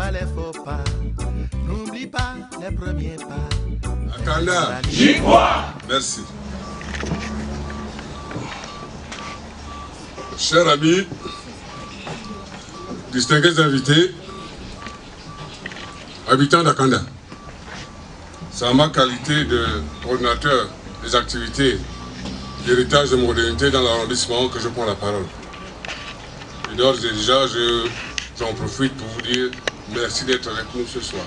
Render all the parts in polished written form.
pas les faux pas, n'oublie pas les premiers pas. Akanda, j'y crois. Merci. Chers amis, distingués invités, habitants d'Akanda, c'est en ma qualité de coordinateur des activités d'héritage de modernité dans l'arrondissement que je prends la parole. Et d'ores et déjà, j'en profite pour vous dire merci d'être avec nous ce soir.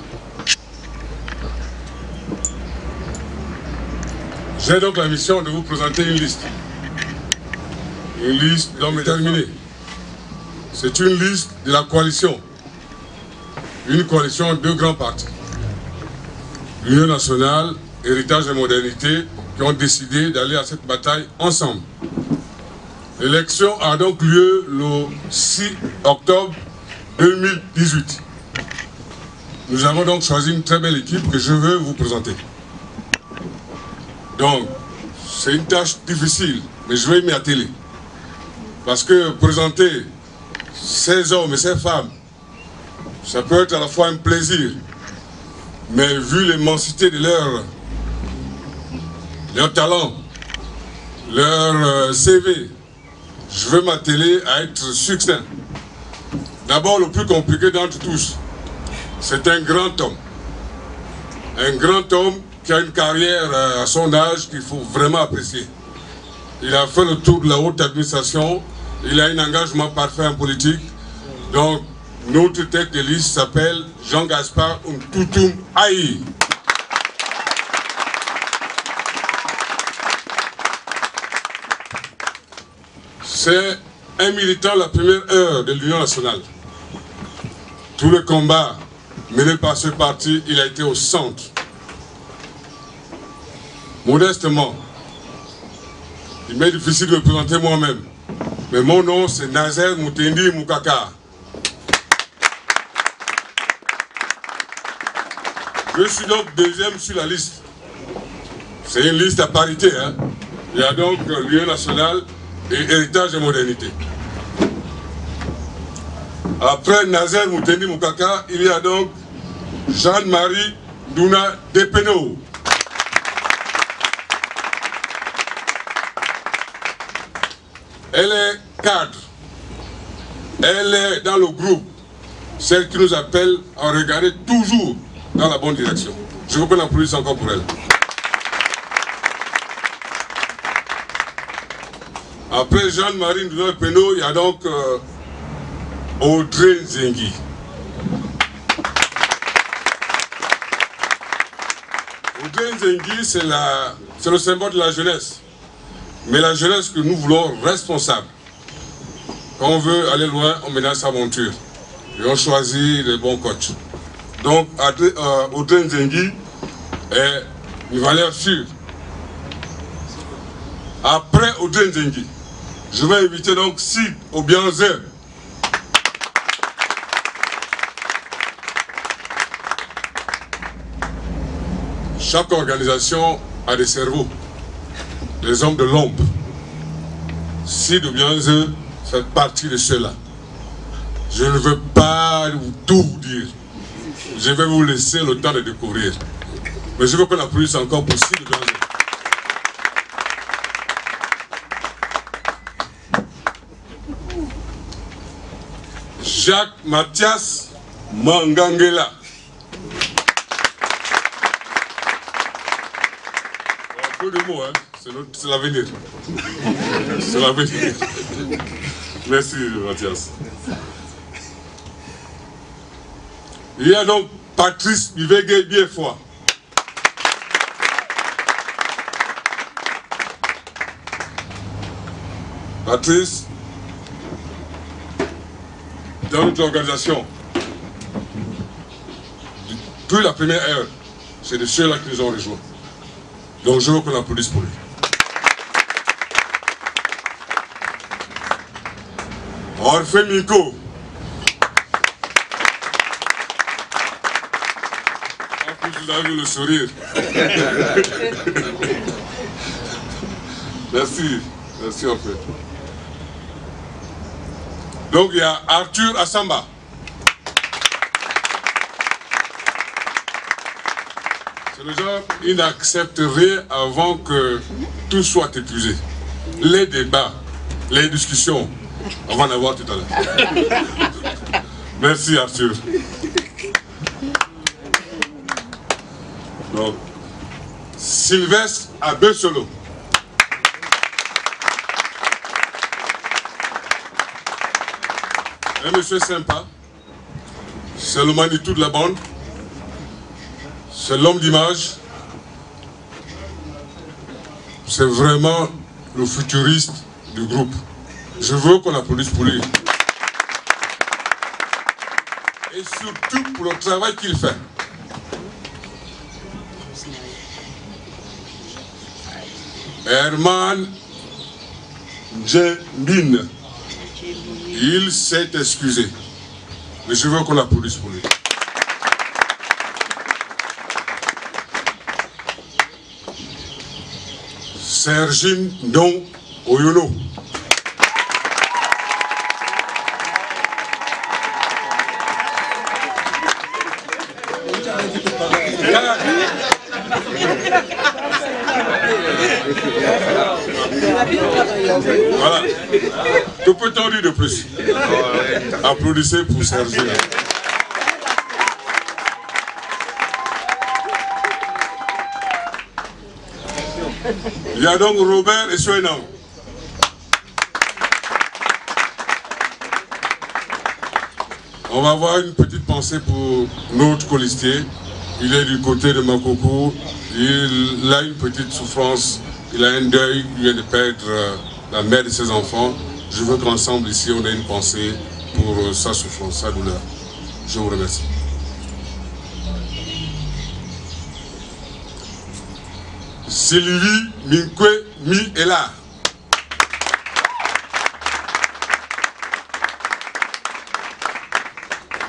J'ai donc la mission de vous présenter une liste. Une liste d'hommes déterminés. C'est une liste de la coalition. Une coalition de deux grands partis. L'Union nationale, Héritage et Modernité, qui ont décidé d'aller à cette bataille ensemble. L'élection a donc lieu le 6 octobre 2018. Nous avons donc choisi une très belle équipe que je veux vous présenter. Donc, c'est une tâche difficile, mais je vais m'y atteler. Parce que présenter ces hommes et ces femmes, ça peut être à la fois un plaisir, mais vu l'immensité de leur talent, leur CV, je veux m'atteler à être succinct. D'abord, le plus compliqué d'entre tous, c'est un grand homme. Un grand homme qui a une carrière à son âge qu'il faut vraiment apprécier. Il a fait le tour de la haute administration, il a un engagement parfait en politique. Donc, notre tête de liste s'appelle Jean-Gaspard Ntoutoum Aïe. C'est un militant de la première heure de l'Union nationale. Tout le combat mené par ce parti, il a été au centre. Modestement, il m'est difficile de me présenter moi-même, mais mon nom c'est Nazer Moutendi Moukaka. Je suis donc deuxième sur la liste. C'est une liste à parité, hein. Il y a donc l'Union nationale et Héritage et Modernité. Après Nazer Moutendi Moukaka, il y a donc Jeanne-Marie Douna Depeno. Elle est cadre. Elle est dans le groupe. Celle qui nous appelle à regarder toujours dans la bonne direction. Je vous prends l'applaudissement encore pour elle. Après Jeanne-Marie Douna Depeno, il y a donc Audrey Nzengi. Audrey Nzengi, c'est le symbole de la jeunesse. Mais la jeunesse que nous voulons responsable. Quand on veut aller loin, on mène sa aventure. Et on choisit les bons coachs. Donc, Audrey Nzengi est une valeur sûre. Après Audrey Nzengi, je vais inviter donc Sid Obianze. Chaque organisation a des cerveaux, des hommes de l'ombre. Sid Obianze fait partie de ceux-là. Je ne veux pas tout vous dire. Je vais vous laisser le temps de découvrir. Mais je veux qu'on applaudisse encore pour Sid Obianze. Jacques Mathias Mangangela. Peu de mots, hein? C'est l'avenir. C'est l'avenir. Merci Mathias. Il y a donc Patrice Bivege Biefoi. Patrice, dans notre organisation, depuis la première heure, c'est de ceux-là qui nous ont rejoints. Donc je veux qu'on applaudisse pour lui. Orphée Miko. Vous avez vu le sourire. Merci. Merci Orphée. Donc il y a Arthur Assamba. C'est le genre, il n'accepte rien avant que tout soit épuisé. Les débats, les discussions, on va en avoir tout à l'heure. Merci Arthur. Donc, Sylvestre Abessolo. Un monsieur sympa. C'est le Manitou de la bande. C'est l'homme d'image. C'est vraiment le futuriste du groupe. Je veux qu'on applaudisse pour lui. Et surtout pour le travail qu'il fait. Herman Djembine. Il s'est excusé. Mais je veux qu'on applaudisse pour lui. Sergine Don Oyono. Voilà. Que peut-on dire de plus? Applaudissez pour Sergine. Il y a donc Robert et Soenang. On va avoir une petite pensée pour notre colistier. Il est du côté de Makoko. Il a une petite souffrance. Il a un deuil. Il vient de perdre la mère de ses enfants. Je veux qu'ensemble ici, on ait une pensée pour sa souffrance, sa douleur. Je vous remercie. Sylvie Minkwe Mi-Ela.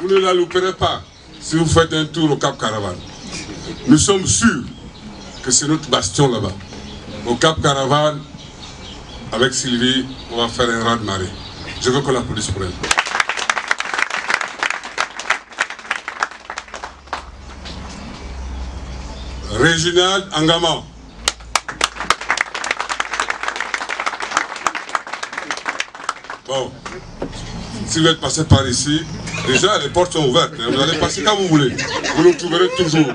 Vous ne la louperez pas si vous faites un tour au Cap Caravane. Nous sommes sûrs que c'est notre bastion là-bas. Au Cap Caravane, avec Sylvie, on va faire un raz-de-marée. Je veux qu'on applaudisse pour elle. Réginald Angama. Bon, si vous êtes passé par ici, déjà les portes sont ouvertes. Hein. Vous allez passer quand vous voulez. Vous nous trouverez toujours.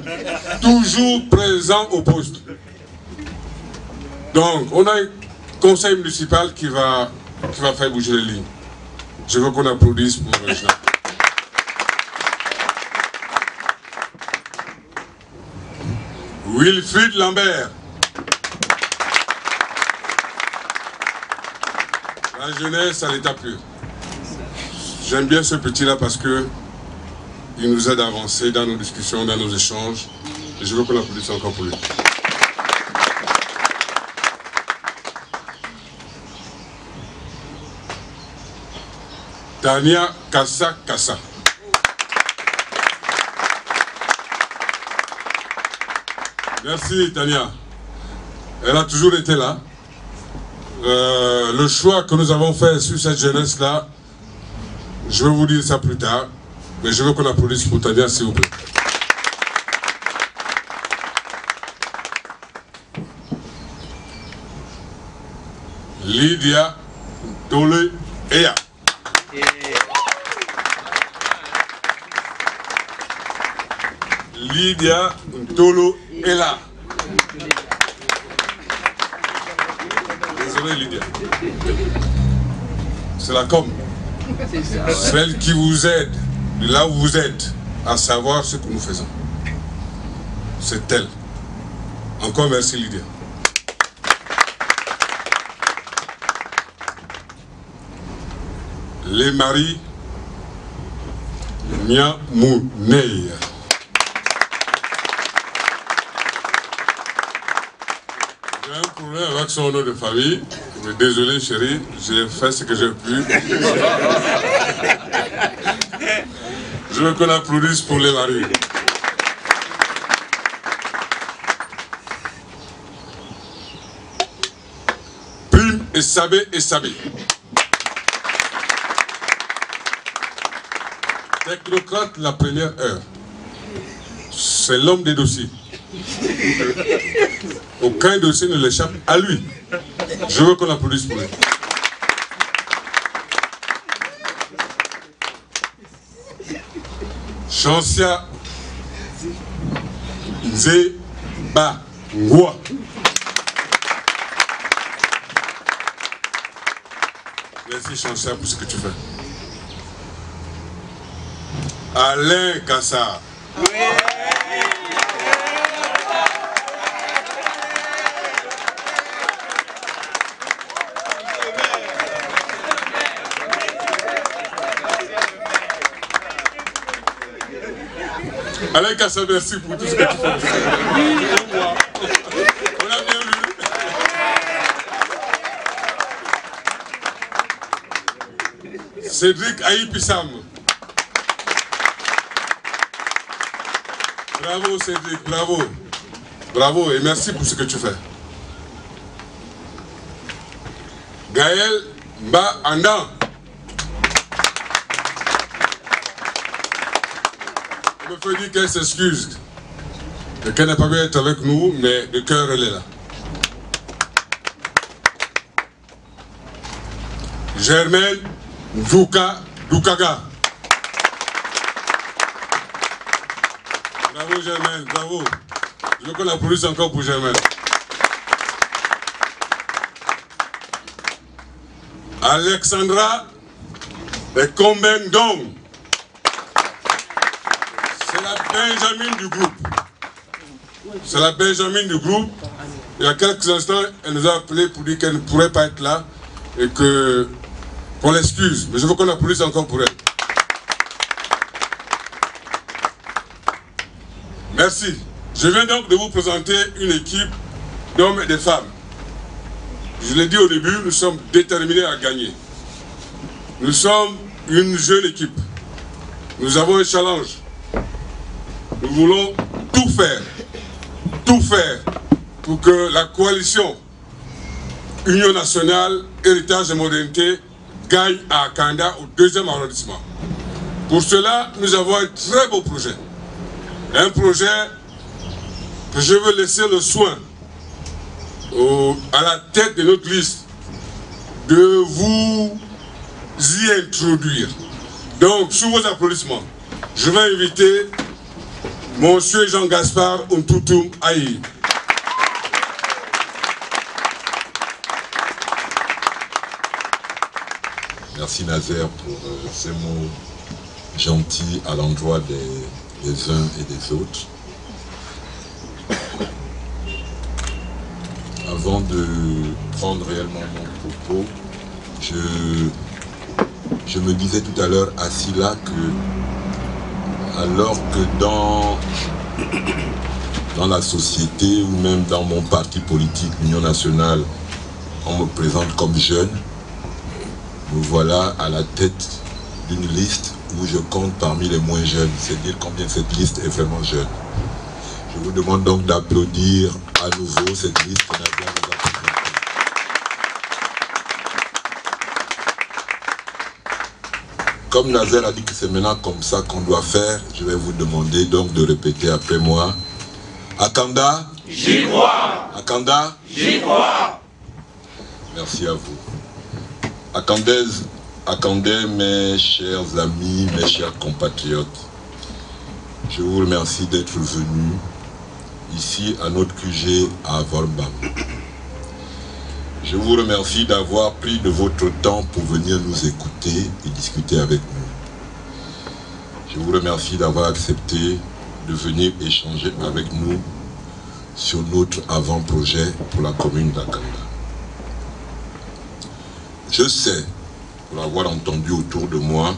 Toujours présent au poste. Donc, on a un conseil municipal qui va faire bouger les lignes. Je veux qu'on applaudisse pour Réginald. Wilfried Lambert. La jeunesse à l'état pur. J'aime bien ce petit-là parce que il nous aide à avancer dans nos discussions, dans nos échanges. Et je veux qu'on applaudisse encore pour lui. Tania Kassa Kassa. Merci Tania. Elle a toujours été là. Le choix que nous avons fait sur cette jeunesse-là, je vais vous dire ça plus tard, mais je veux qu'on applaudisse pour Tania, s'il vous plaît. Lydia Tole Eya. Lydia Tolo Ella. Désolé Lydia. C'est la com. Celle qui vous aide, de là où vous êtes, à savoir ce que nous faisons. C'est elle. Encore merci Lydia. Les maris Niamounei. J'ai un problème avec son nom de famille. Mais désolé chérie, j'ai fait ce que j'ai pu. Je veux qu'on applaudisse pour les maris. Prime et Sabé et Sabé. Technocrate la première heure. C'est l'homme des dossiers. Aucun dossier ne l'échappe à lui. Je veux qu'on applaudisse pour lui. Chansia Nzeba Ngoua. Merci Chansia pour ce que tu fais. Alain Kassar. Alain Kassar, merci pour tout ce que tu fais. On a bien vu. Cédric Aïpissam. Bravo Cédric, bravo. Bravo et merci pour ce que tu fais. Gaël Mba Andan. Il me faut dire qu'elle s'excuse. Et qu'elle n'a pas pu être avec nous, mais de cœur elle est là. Germaine Doukaga. Bravo Germaine, bravo. Je veux qu'on applaudisse encore pour Germaine. Alexandra Ekombendong. C'est la Benjamin du groupe. C'est la Benjamin du groupe. Il y a quelques instants, elle nous a appelé pour dire qu'elle ne pourrait pas être là et qu'on l'excuse. Mais je veux qu'on applaudisse encore pour elle. Merci. Je viens donc de vous présenter une équipe d'hommes et de femmes. Je l'ai dit au début, nous sommes déterminés à gagner. Nous sommes une jeune équipe. Nous avons un challenge. Nous voulons tout faire pour que la coalition Union nationale, héritage et modernité gagne à Kanda au 2e arrondissement. Pour cela, nous avons un très beau projet. Un projet que je veux laisser le soin à la tête de notre liste de vous y introduire. Donc, sous vos applaudissements, je vais inviter Monsieur Jean-Gaspard Untoutoum Aïe. Merci Nazer pour ces mots gentils à l'endroit des uns et des autres. Avant de prendre réellement mon propos, je me disais tout à l'heure assis là que alors que dans la société ou même dans mon parti politique, l'Union nationale, on me présente comme jeune, me voilà à la tête d'une liste où je compte parmi les moins jeunes. C'est dire combien cette liste est vraiment jeune. Je vous demande donc d'applaudir à nouveau cette liste que Nazer nous a présentée. Comme Nazer a dit que c'est maintenant comme ça qu'on doit faire, je vais vous demander donc de répéter après moi. Akanda, j'y crois. Akanda, j'y crois. Merci à vous. Akandé, mes chers amis, mes chers compatriotes, je vous remercie d'être venus ici à notre QG à Volbam. Je vous remercie d'avoir pris de votre temps pour venir nous écouter et discuter avec nous. Je vous remercie d'avoir accepté de venir échanger avec nous sur notre avant-projet pour la commune d'Akanda. Je sais, pour l'avoir entendu autour de moi,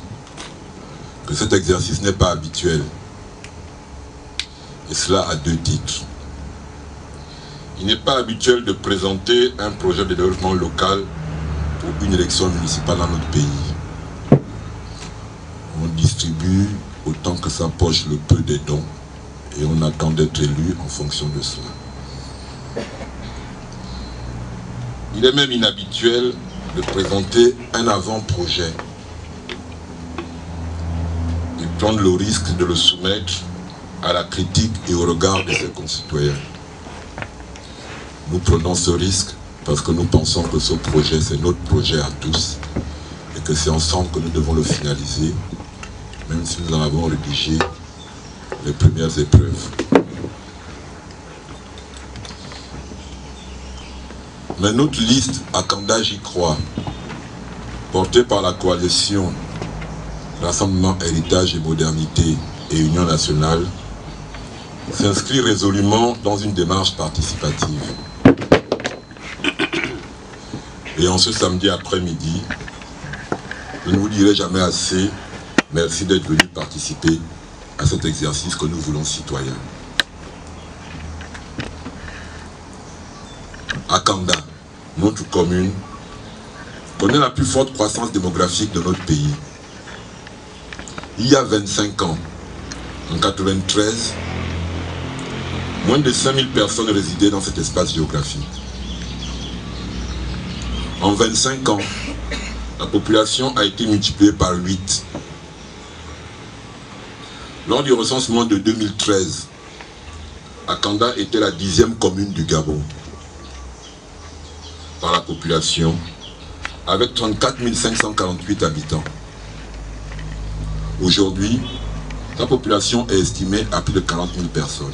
que cet exercice n'est pas habituel. Et cela à 2 titres. Il n'est pas habituel de présenter un projet de développement local pour une élection municipale dans notre pays. On distribue autant que sa poche le peu des dons et on attend d'être élu en fonction de cela. Il est même inhabituel de présenter un avant-projet et prendre le risque de le soumettre à la critique et au regard de ses concitoyens. Nous prenons ce risque parce que nous pensons que ce projet, c'est notre projet à tous et que c'est ensemble que nous devons le finaliser, même si nous en avons rédigé les premières épreuves. Mais notre liste Akanda J'y crois, portée par la coalition Rassemblement, Héritage et Modernité et Union nationale, s'inscrit résolument dans une démarche participative. Et en ce samedi après-midi, je ne vous dirai jamais assez merci d'être venu participer à cet exercice que nous voulons citoyen. Akanda, notre commune, connaît la plus forte croissance démographique de notre pays. Il y a 25 ans, en 1993, moins de 5000 personnes résidaient dans cet espace géographique. En 25 ans, la population a été multipliée par 8. Lors du recensement de 2013, Akanda était la 10e commune du Gabon par la population, avec 34 548 habitants. Aujourd'hui, sa population est estimée à plus de 40 000 personnes.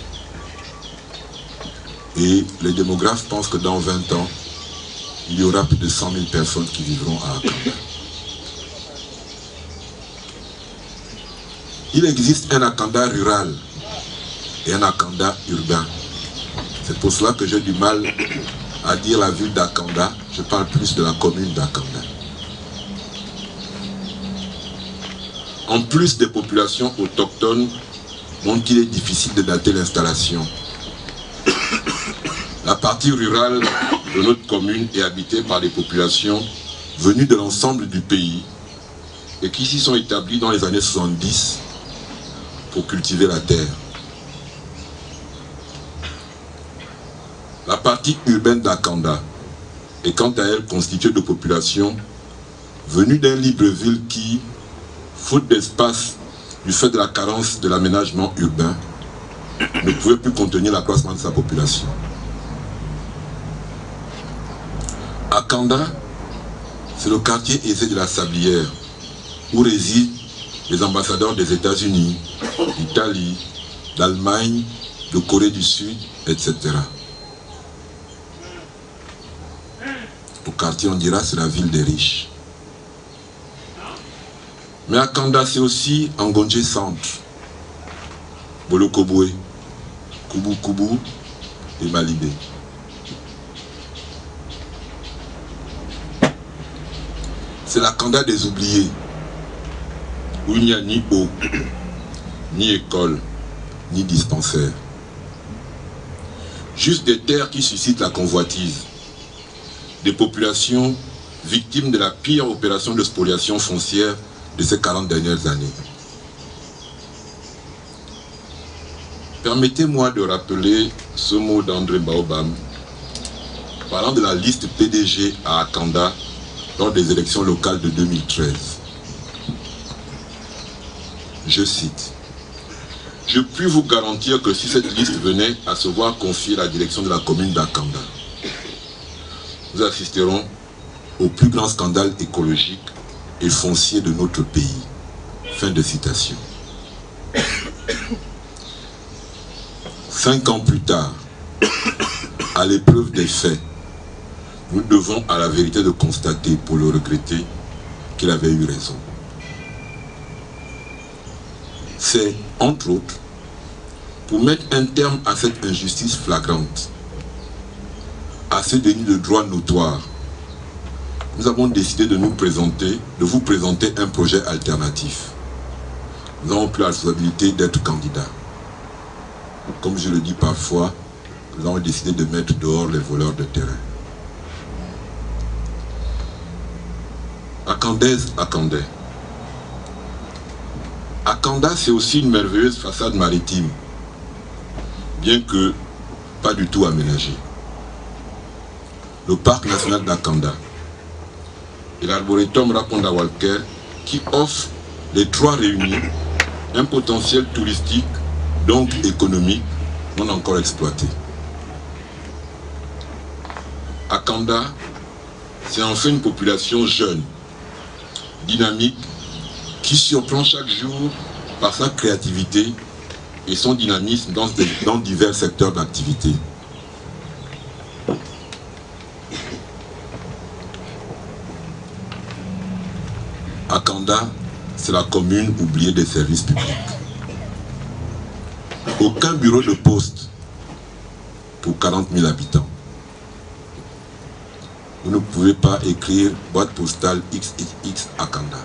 Et les démographes pensent que dans 20 ans, il y aura plus de 100 000 personnes qui vivront à Akanda. Il existe un Akanda rural et un Akanda urbain. C'est pour cela que j'ai du mal à dire la ville d'Akanda. Je parle plus de la commune d'Akanda. En plus des populations autochtones dont il est difficile de dater l'installation, la partie rurale de notre commune est habitée par des populations venues de l'ensemble du pays et qui s'y sont établies dans les années 70 pour cultiver la terre. La partie urbaine d'Akanda est quant à elle constituée de populations venues d'un Libreville qui, faute d'espace du fait de la carence de l'aménagement urbain, ne pouvait plus contenir l'accroissement de sa population. Akanda, c'est le quartier aisé de la Sablière, où résident les ambassadeurs des États-Unis, d'Italie, d'Allemagne, de Corée du Sud, etc. Au quartier, on dira, c'est la ville des riches. Mais Akanda, c'est aussi Angonje Centre, Bolokobwe, Kubu Kubu et Malibé. C'est l'Akanda des oubliés, où il n'y a ni eau, ni école, ni dispensaire. Juste des terres qui suscitent la convoitise. Des populations victimes de la pire opération de spoliation foncière de ces 40 dernières années. Permettez-moi de rappeler ce mot d'André Baobam, parlant de la liste PDG à Akanda lors des élections locales de 2013. Je cite: « Je puis vous garantir que si cette liste venait à se voir confier la direction de la commune d'Akanda, nous assisterons au plus grand scandale écologique et foncier de notre pays. » Fin de citation. 5 ans plus tard, à l'épreuve des faits, nous devons à la vérité de constater, pour le regretter, qu'il avait eu raison. C'est, entre autres, pour mettre un terme à cette injustice flagrante, à ce déni de droit notoire, nous avons décidé de vous présenter un projet alternatif. Nous avons pris la responsabilité d'être candidats. Comme je le dis parfois, nous avons décidé de mettre dehors les voleurs de terrain. Akandaise, Akandais. Akanda, c'est aussi une merveilleuse façade maritime, bien que pas du tout aménagée. Le parc national d'Akanda et l'arboretum Raponda Walker, qui offre les trois réunis un potentiel touristique donc économiques, non encore exploitées. Akanda, c'est enfin une population jeune, dynamique, qui surprend chaque jour par sa créativité et son dynamisme dans divers secteurs d'activité. Akanda, c'est la commune oubliée des services publics. Aucun bureau de poste pour 40 000 habitants. Vous ne pouvez pas écrire boîte postale XXX Akanda.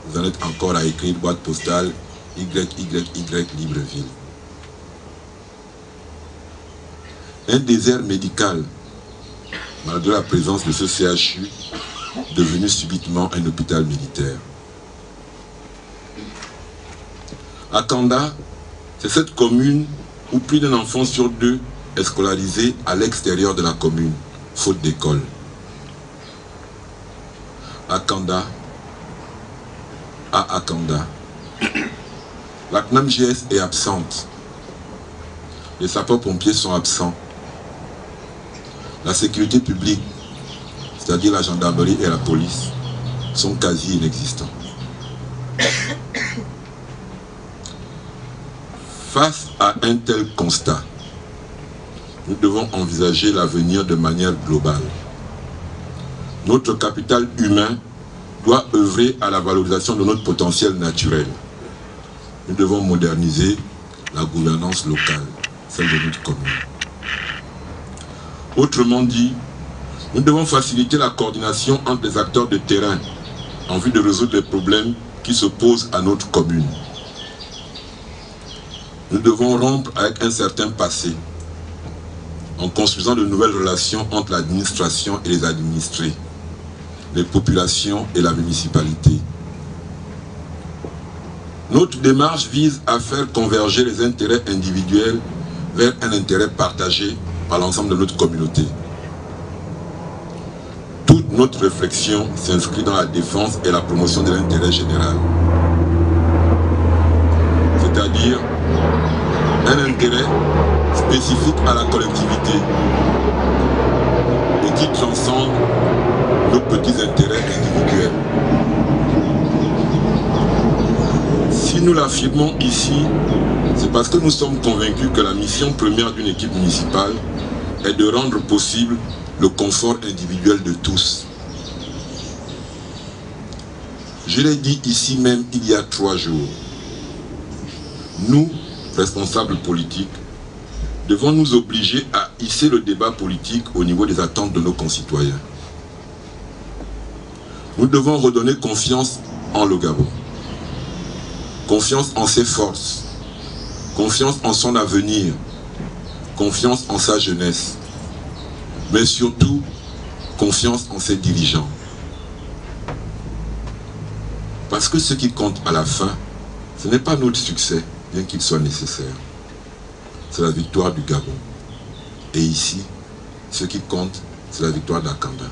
Vous en êtes encore à écrire boîte postale YYY Libreville. Un désert médical, malgré la présence de ce CHU, devenu subitement un hôpital militaire. Akanda, c'est cette commune où plus d'un enfant sur deux est scolarisé à l'extérieur de la commune, faute d'école. Akanda, à Akanda, la CNAMGS est absente. Les sapeurs-pompiers sont absents. La sécurité publique, c'est-à-dire la gendarmerie et la police, sont quasi inexistants. Face à un tel constat, nous devons envisager l'avenir de manière globale. Notre capital humain doit œuvrer à la valorisation de notre potentiel naturel. Nous devons moderniser la gouvernance locale, celle de notre commune. Autrement dit, nous devons faciliter la coordination entre les acteurs de terrain en vue de résoudre les problèmes qui se posent à notre commune. Nous devons rompre avec un certain passé en construisant de nouvelles relations entre l'administration et les administrés, les populations et la municipalité. Notre démarche vise à faire converger les intérêts individuels vers un intérêt partagé par l'ensemble de notre communauté. Toute notre réflexion s'inscrit dans la défense et la promotion de l'intérêt général. C'est-à-dire un intérêt spécifique à la collectivité et qui transcende nos petits intérêts individuels. Si nous l'affirmons ici, c'est parce que nous sommes convaincus que la mission première d'une équipe municipale est de rendre possible le confort individuel de tous. Je l'ai dit ici même il y a 3 jours. Nous, responsables politiques, devons nous obliger à hisser le débat politique au niveau des attentes de nos concitoyens. Nous devons redonner confiance en le Gabon, confiance en ses forces, confiance en son avenir, confiance en sa jeunesse, mais surtout confiance en ses dirigeants. Parce que ce qui compte à la fin, ce n'est pas notre succès, bien qu'il soit nécessaire. C'est la victoire du Gabon. Et ici, ce qui compte, c'est la victoire d'Akanda.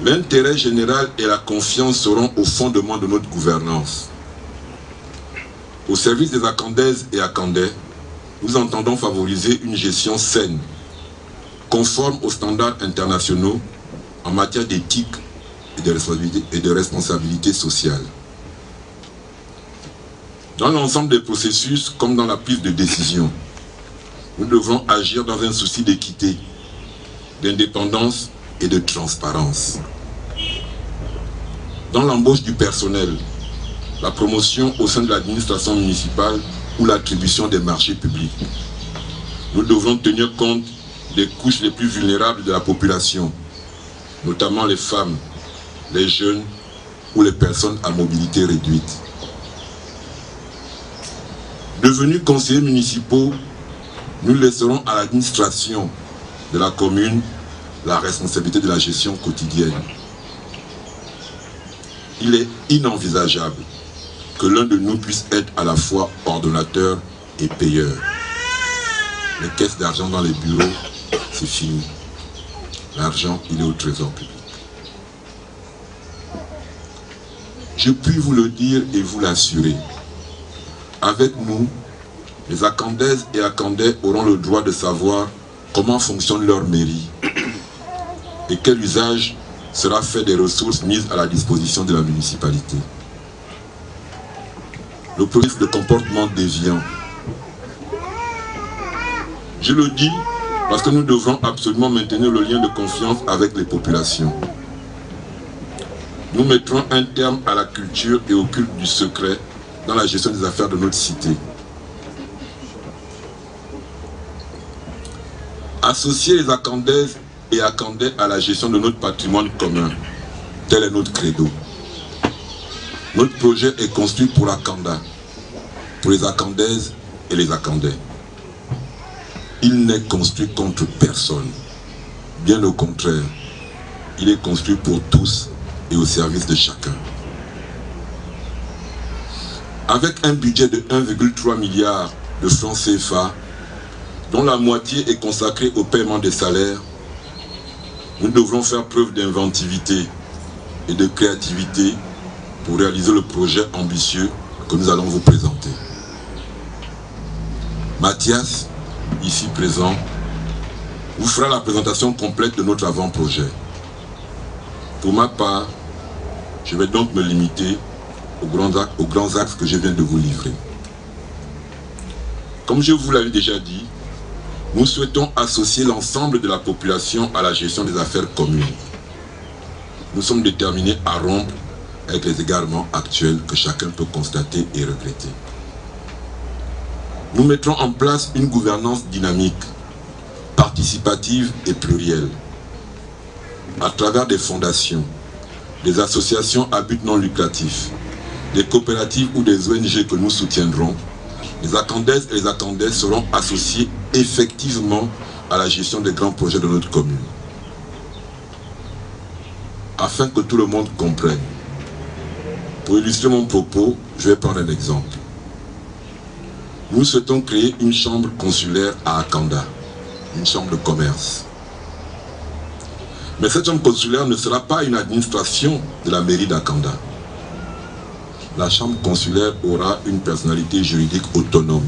L'intérêt général et la confiance seront au fondement de notre gouvernance. Au service des Akandaises et Akandais, nous entendons favoriser une gestion saine, conforme aux standards internationaux en matière d'éthique et de responsabilité sociale. Dans l'ensemble des processus, comme dans la prise de décision, nous devons agir dans un souci d'équité, d'indépendance et de transparence. Dans l'embauche du personnel, la promotion au sein de l'administration municipale ou l'attribution des marchés publics, nous devons tenir compte des couches les plus vulnérables de la population, notamment les femmes, les jeunes ou les personnes à mobilité réduite. Devenus conseillers municipaux, nous laisserons à l'administration de la commune la responsabilité de la gestion quotidienne. Il est inenvisageable que l'un de nous puisse être à la fois ordonnateur et payeur. Les caisses d'argent dans les bureaux, c'est fini. L'argent, il est au trésor public. Je puis vous le dire et vous l'assurer. Avec nous, les Akandaises et Akandais auront le droit de savoir comment fonctionne leur mairie et quel usage sera fait des ressources mises à la disposition de la municipalité. Le police de comportement déviant. Je le dis parce que nous devrons absolument maintenir le lien de confiance avec les populations. Nous mettrons un terme à la culture et au culte du secret dans la gestion des affaires de notre cité. Associer les Akandaises et Akandais à la gestion de notre patrimoine commun, tel est notre credo. Notre projet est construit pour Akanda, pour les Akandaises et les Akandais. Il n'est construit contre personne. Bien au contraire, il est construit pour tous et au service de chacun. Avec un budget de 1,3 milliard de francs CFA, dont la moitié est consacrée au paiement des salaires, nous devrons faire preuve d'inventivité et de créativité pour réaliser le projet ambitieux que nous allons vous présenter. Mathias, ici présent, vous fera la présentation complète de notre avant-projet. Pour ma part, je vais donc me limiter aux grands axes que je viens de vous livrer. Comme je vous l'avais déjà dit, nous souhaitons associer l'ensemble de la population à la gestion des affaires communes. Nous sommes déterminés à rompre avec les égarements actuels que chacun peut constater et regretter. Nous mettrons en place une gouvernance dynamique, participative et plurielle. À travers des fondations, des associations à but non lucratif, des coopératives ou des ONG que nous soutiendrons, les Akandaises et les Akandais seront associés effectivement à la gestion des grands projets de notre commune. Afin que tout le monde comprenne, pour illustrer mon propos, je vais prendre un exemple. Nous souhaitons créer une chambre consulaire à Akanda, une chambre de commerce. Mais cette chambre consulaire ne sera pas une administration de la mairie d'Akanda. La chambre consulaire aura une personnalité juridique autonome,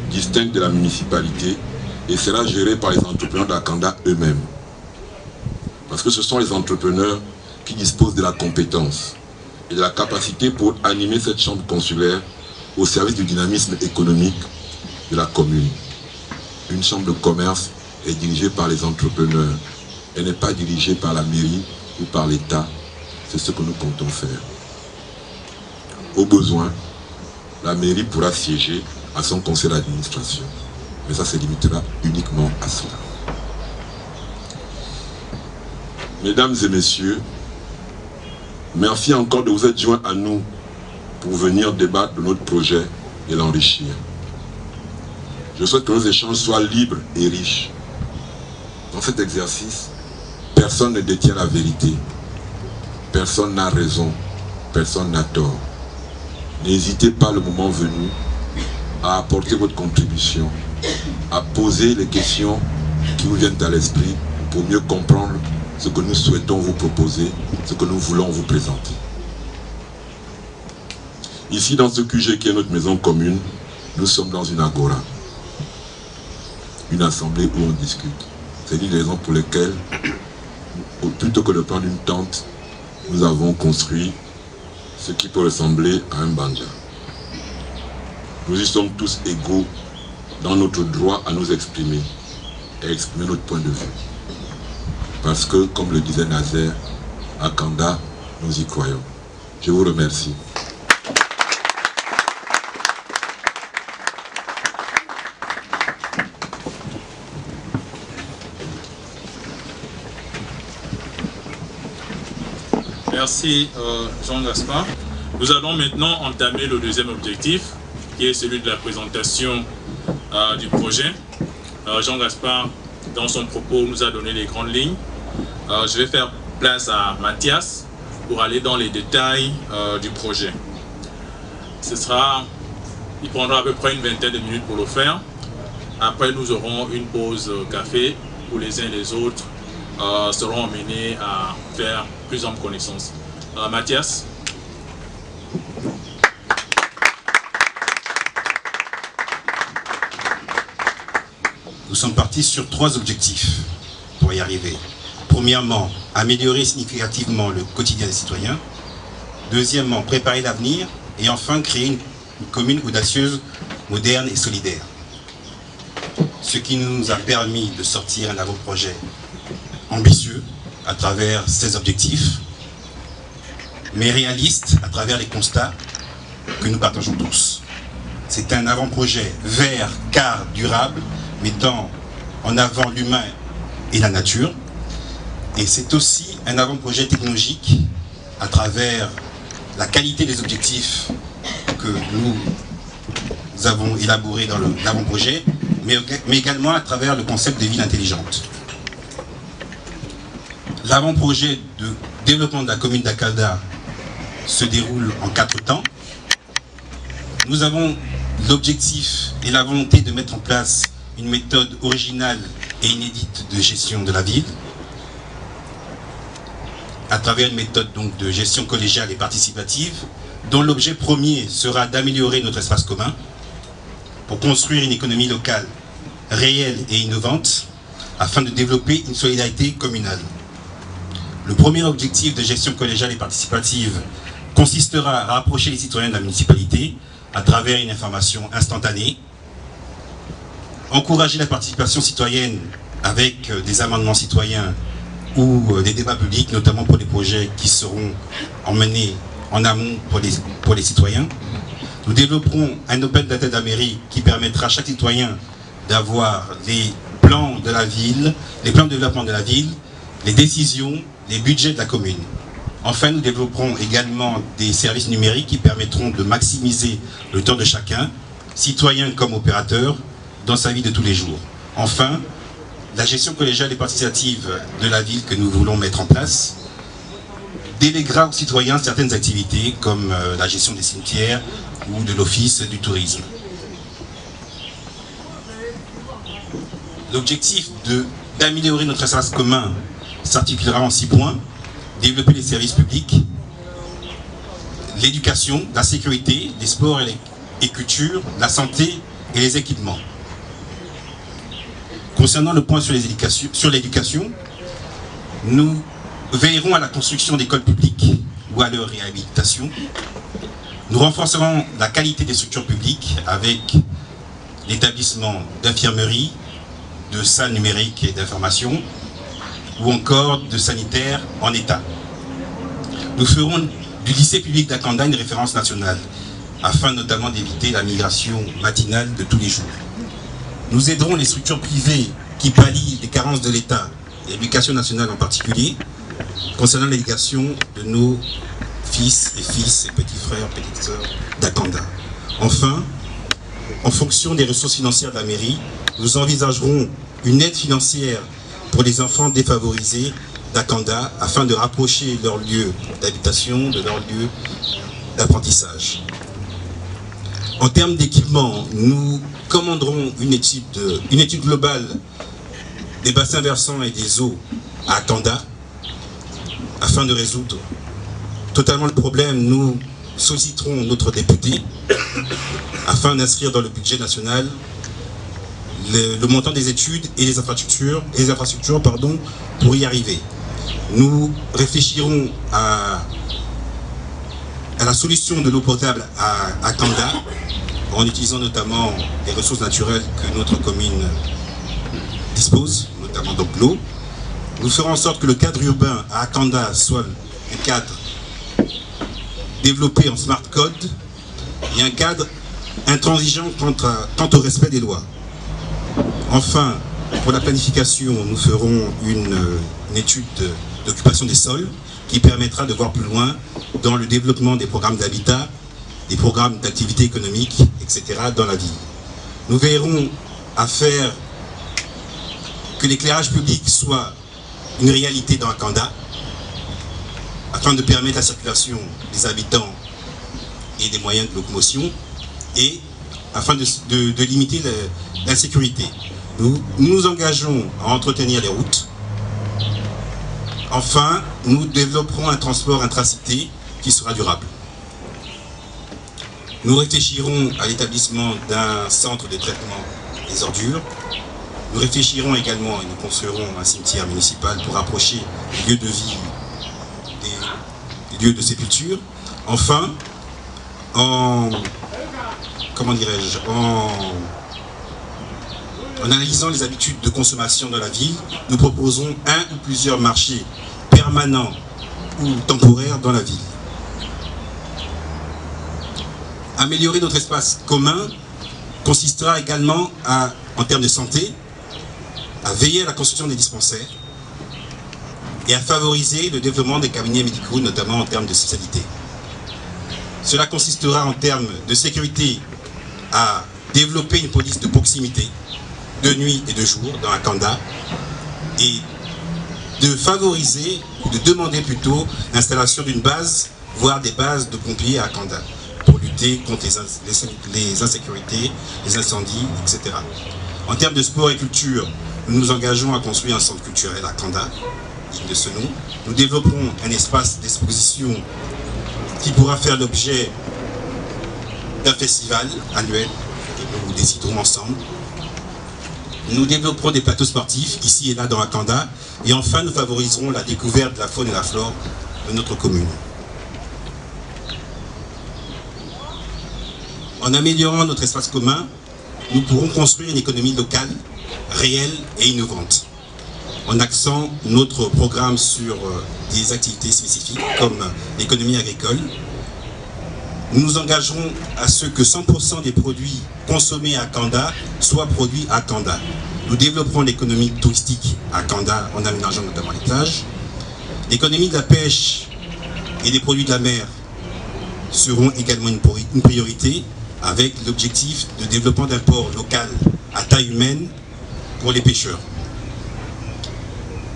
distincte de la municipalité, et sera gérée par les entrepreneurs d'Akanda eux-mêmes. Parce que ce sont les entrepreneurs qui disposent de la compétence et de la capacité pour animer cette chambre consulaire au service du dynamisme économique de la commune. Une chambre de commerce est dirigée par les entrepreneurs. Elle n'est pas dirigée par la mairie ou par l'État. C'est ce que nous comptons faire. Au besoin, la mairie pourra siéger à son conseil d'administration. Mais ça se limitera uniquement à cela. Mesdames et messieurs, merci encore de vous être joints à nous pour venir débattre de notre projet et l'enrichir. Je souhaite que nos échanges soient libres et riches. Dans cet exercice, personne ne détient la vérité. Personne n'a raison. Personne n'a tort. N'hésitez pas le moment venu à apporter votre contribution, à poser les questions qui vous viennent à l'esprit pour mieux comprendre ce que nous souhaitons vous proposer, ce que nous voulons vous présenter. Ici, dans ce QG qui est notre maison commune, nous sommes dans une agora, une assemblée où on discute. C'est une des raisons pour lesquelles, plutôt que de prendre une tente, nous avons construit ce qui peut ressembler à un banja. Nous y sommes tous égaux dans notre droit à nous exprimer et exprimer notre point de vue. Parce que, comme le disait Nazaire, à Kanda, nous y croyons. Je vous remercie. Merci Jean-Gaspard. Nous allons maintenant entamer le deuxième objectif, qui est celui de la présentation du projet. Jean-Gaspard, dans son propos, nous a donné les grandes lignes. Je vais faire place à Mathias pour aller dans les détails du projet. Il prendra à peu près une vingtaine de minutes pour le faire. Après, nous aurons une pause café où les uns et les autres seront amenés à faire plus ample connaissance. Mathias. nous sommes partis sur 3 objectifs pour y arriver. Premièrement, améliorer significativement le quotidien des citoyens. Deuxièmement, préparer l'avenir. Et enfin, créer une commune audacieuse, moderne et solidaire. Ce qui nous a permis de sortir un avant-projet ambitieux à travers ces objectifs, mais réaliste à travers les constats que nous partageons tous. C'est un avant-projet vert, car durable, mettant en avant l'humain et la nature. Et c'est aussi un avant-projet technologique à travers la qualité des objectifs que nous avons élaborés dans l'avant-projet, mais également à travers le concept de ville intelligente. L'avant-projet de développement de la commune d'Akanda se déroule en 4 temps. Nous avons l'objectif et la volonté de mettre en place une méthode originale et inédite de gestion de la ville, à travers une méthode donc de gestion collégiale et participative, dont l'objet premier sera d'améliorer notre espace commun pour construire une économie locale réelle et innovante, afin de développer une solidarité communale. Le premier objectif de gestion collégiale et participative consistera à rapprocher les citoyens de la municipalité à travers une information instantanée, encourager la participation citoyenne avec des amendements citoyens ou des débats publics, notamment pour les projets qui seront emmenés en amont pour les citoyens. Nous développerons un Open Data de la mairie qui permettra à chaque citoyen d'avoir les plans de la ville, les plans de développement de la ville, les décisions, les budgets de la commune. Enfin, nous développerons également des services numériques qui permettront de maximiser le temps de chacun, citoyen comme opérateur, dans sa vie de tous les jours. Enfin, la gestion collégiale et participative de la ville que nous voulons mettre en place déléguera aux citoyens certaines activités comme la gestion des cimetières ou de l'office du tourisme. L'objectif d'améliorer notre espace commun s'articulera en 6 points. Développer les services publics, l'éducation, la sécurité, les sports et culture, la santé et les équipements. Concernant le point sur l'éducation, nous veillerons à la construction d'écoles publiques ou à leur réhabilitation. Nous renforcerons la qualité des structures publiques avec l'établissement d'infirmeries, de salles numériques et d'information, ou encore de sanitaires en état. Nous ferons du lycée public d'Akanda une référence nationale, afin notamment d'éviter la migration matinale de tous les jours. Nous aiderons les structures privées qui pallient les carences de l'État, et l'éducation nationale en particulier, concernant l'éducation de nos fils et petits frères, petites sœurs d'Akanda. Enfin, en fonction des ressources financières de la mairie, nous envisagerons une aide financière pour les enfants défavorisés d'Akanda afin de rapprocher leur lieu d'habitation de leur lieu d'apprentissage. En termes d'équipement, nous commanderons une étude globale des bassins versants et des eaux à Akanda afin de résoudre totalement le problème. Nous solliciterons notre député afin d'inscrire dans le budget national le montant des études et les infrastructures pour y arriver. Nous réfléchirons à la solution de l'eau potable à Akanda en utilisant notamment les ressources naturelles que notre commune dispose, notamment donc l'eau. Nous ferons en sorte que le cadre urbain à Akanda soit un cadre développé en smart code et un cadre intransigeant quant au respect des lois. Enfin, pour la planification, nous ferons une étude d'occupation des sols qui permettra de voir plus loin dans le développement des programmes d'habitat, des programmes d'activité économique, etc. dans la ville. Nous veillerons à faire que l'éclairage public soit une réalité dans Akanda afin de permettre la circulation des habitants et des moyens de locomotion et afin de limiter l'insécurité. Nous nous engageons à entretenir les routes. Enfin, nous développerons un transport intracité qui sera durable. Nous réfléchirons à l'établissement d'un centre de traitement des ordures. Nous réfléchirons également et nous construirons un cimetière municipal pour rapprocher les lieux de vie des lieux de sépulture. Enfin, en analysant les habitudes de consommation dans la ville, nous proposons un ou plusieurs marchés permanents ou temporaires dans la ville. Améliorer notre espace commun consistera également en termes de santé, à veiller à la construction des dispensaires et à favoriser le développement des cabinets médicaux, notamment en termes de spécialité. Cela consistera en termes de sécurité à développer une police de proximité, de nuit et de jour dans Akanda, et de favoriser, ou de demander plutôt, l'installation d'une base, voire des bases de pompiers à Akanda, pour lutter contre les insécurités, les incendies, etc. En termes de sport et culture, nous nous engageons à construire un centre culturel à Kanda, digne de ce nom. Nous développerons un espace d'exposition qui pourra faire l'objet d'un festival annuel que nous déciderons ensemble. Nous développerons des plateaux sportifs ici et là dans Akanda. Et enfin, nous favoriserons la découverte de la faune et la flore de notre commune. En améliorant notre espace commun, nous pourrons construire une économie locale, réelle et innovante, en axant notre programme sur des activités spécifiques comme l'économie agricole. Nous nous engagerons à ce que 100% des produits consommés à Kanda soient produits à Kanda. Nous développerons l'économie touristique à Kanda en aménageant notamment les plages. L'économie de la pêche et des produits de la mer seront également une priorité, avec l'objectif de développement d'un port local à taille humaine pour les pêcheurs.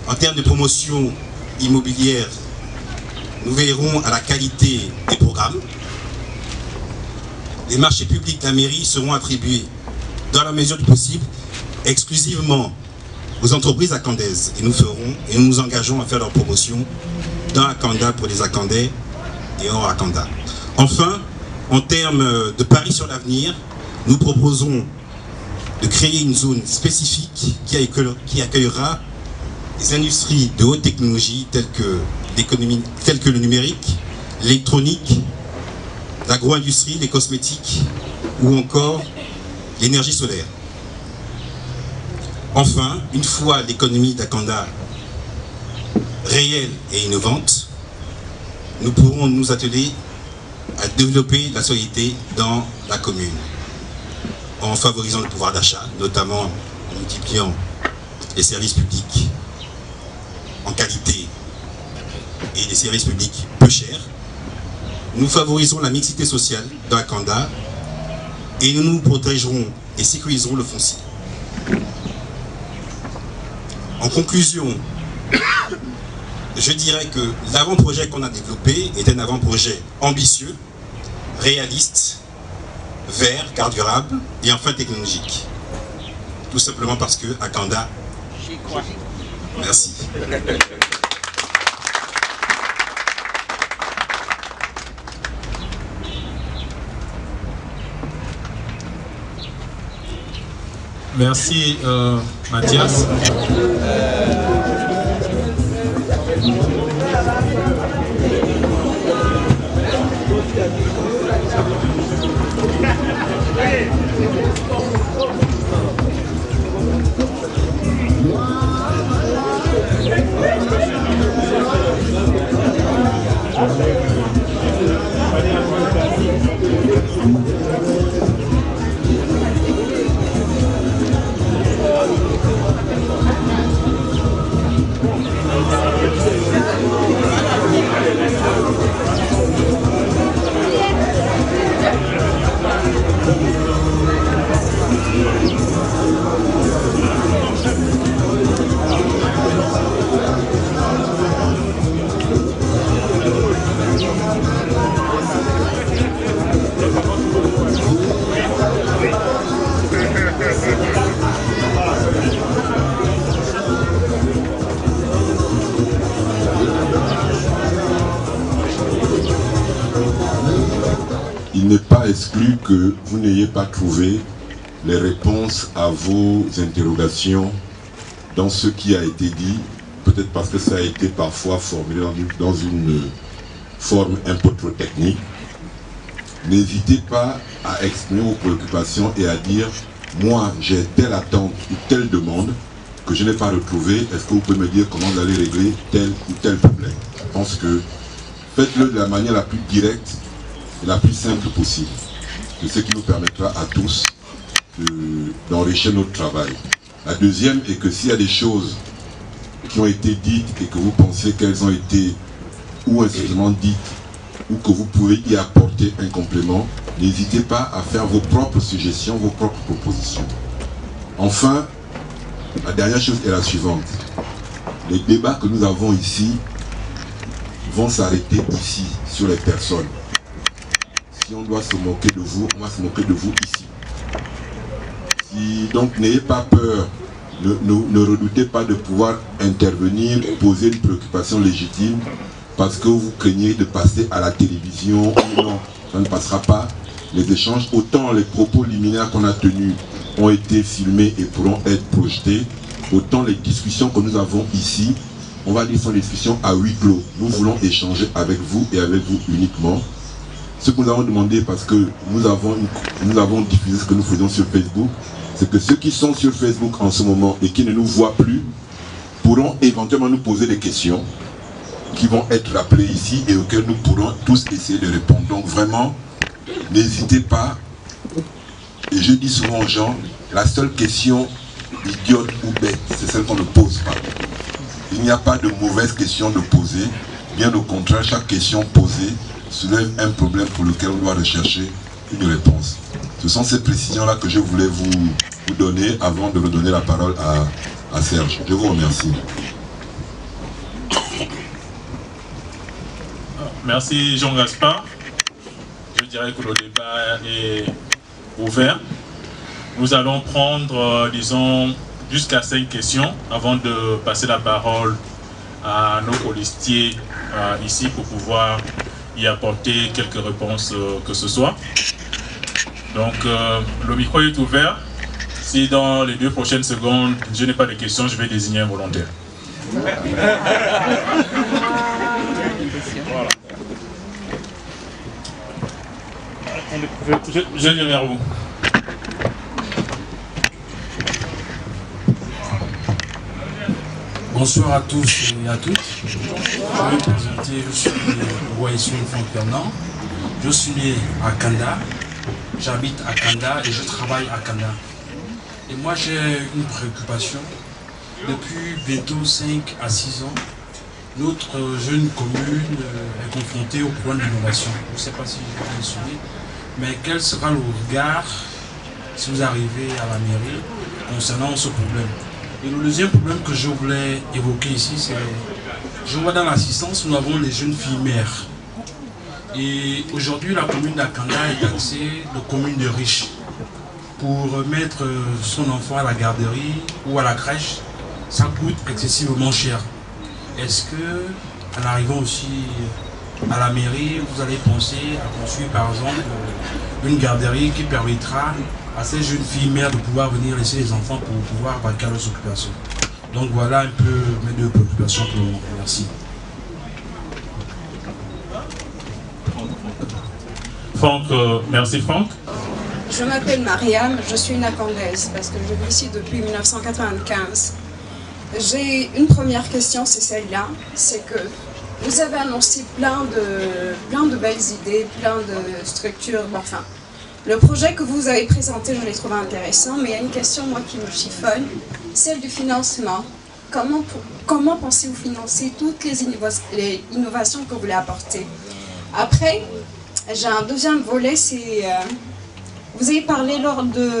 En termes de promotion immobilière, nous veillerons à la qualité des programmes. Les marchés publics de la mairie seront attribués, dans la mesure du possible, exclusivement aux entreprises akandaises. Et nous nous engageons à faire leur promotion dans Akanda pour les Akandais et hors Akanda. Enfin, en termes de pari sur l'avenir, nous proposons de créer une zone spécifique qui accueillera des industries de haute technologie telles que le numérique, l'électronique, l'agro-industrie, les cosmétiques ou encore l'énergie solaire. Enfin, une fois l'économie d'Akanda réelle et innovante, nous pourrons nous atteler à développer la solidarité dans la commune, en favorisant le pouvoir d'achat, notamment en multipliant les services publics en qualité et des services publics peu chers. Nous favorisons la mixité sociale dans Akanda et nous nous protégerons et sécuriserons le foncier. En conclusion, je dirais que l'avant-projet qu'on a développé est un avant-projet ambitieux, réaliste, vert, car durable et enfin technologique. Tout simplement parce que Akanda. J'y crois. Merci. Merci Mathias. Il n'est pas exclu que vous n'ayez pas trouvé les réponses à vos interrogations dans ce qui a été dit, peut-être parce que ça a été parfois formulé dans une forme un peu trop technique. N'hésitez pas à exprimer vos préoccupations et à dire « Moi, j'ai telle attente ou telle demande que je n'ai pas retrouvée. Est-ce que vous pouvez me dire comment vous allez régler tel ou tel problème ?» Je pense que faites-le de la manière la plus directe et la plus simple possible. C'est ce qui nous permettra à tous d'enrichir notre travail. La deuxième est que s'il y a des choses qui ont été dites et que vous pensez qu'elles ont été ou insuffisamment dites ou que vous pouvez y apporter un complément, n'hésitez pas à faire vos propres suggestions, vos propres propositions. Enfin, la dernière chose est la suivante. Les débats que nous avons ici vont s'arrêter ici, sur les personnes. Si on doit se moquer de vous, on va se moquer de vous ici. Donc n'ayez pas peur, ne redoutez pas de pouvoir intervenir, poser une préoccupation légitime parce que vous craignez de passer à la télévision. Non, ça ne passera pas. Les échanges, autant les propos liminaires qu'on a tenus ont été filmés et pourront être projetés, autant les discussions que nous avons ici, on va dire sont des discussions à huis clos. Nous voulons échanger avec vous et avec vous uniquement. Ce que nous avons demandé, parce que nous avons diffusé ce que nous faisons sur Facebook, c'est que ceux qui sont sur Facebook en ce moment et qui ne nous voient plus pourront éventuellement nous poser des questions qui vont être rappelées ici et auxquelles nous pourrons tous essayer de répondre. Donc vraiment, n'hésitez pas. Et je dis souvent aux gens, la seule question idiote ou bête, c'est celle qu'on ne pose pas. Il n'y a pas de mauvaise question de poser. Bien au contraire, chaque question posée soulève un problème pour lequel on doit rechercher une réponse. Ce sont ces précisions-là que je voulais vous donner avant de redonner la parole à Serge. Je vous remercie. Merci Jean-Gaspard. Je dirais que le débat est ouvert. Nous allons prendre, disons, jusqu'à 5 questions avant de passer la parole à nos colistiers ici pour pouvoir y apporter quelques réponses que ce soit. Donc le micro est ouvert. Si dans les 2 prochaines secondes je n'ai pas de questions, je vais désigner un volontaire. Voilà. Je viens vers vous. Bonsoir à tous et à toutes. Je vais me présenter, je suis Waïssoun Franck Fernand. Je suis né à Kanda, j'habite à Kanda et je travaille à Kanda. Et moi j'ai une préoccupation. Depuis bientôt 5 à 6 ans, notre jeune commune est confrontée au problème d'innovation. Je ne sais pas si je vais me souvenir, mais quel sera le regard si vous arrivez à la mairie concernant ce problème? Et le deuxième problème que je voulais évoquer ici, c'est je vois dans l'assistance, nous avons les jeunes filles mères. Et aujourd'hui, la commune d'Akanda est taxée de commune de riches. Pour mettre son enfant à la garderie ou à la crèche, ça coûte excessivement cher. Est-ce que, en arrivant aussi à la mairie, vous allez penser à construire par exemple une garderie qui permettra à ces jeunes filles mères de pouvoir venir laisser les enfants pour pouvoir vaquer à leurs occupations? Donc voilà un peu mes 2 préoccupations pour le moment. Merci. Franck, merci Franck. Je m'appelle Mariam, je suis une Akandaise parce que je vis ici depuis 1995. J'ai une première question, c'est celle-là, c'est que vous avez annoncé plein de belles idées, plein de structures, enfin, le projet que vous avez présenté, je l'ai trouvé intéressant, mais il y a une question, moi, qui me chiffonne, celle du financement. Comment pensez-vous financer toutes les innovations que vous voulez apporter? Après, j'ai un deuxième volet, c'est... vous avez parlé lors de...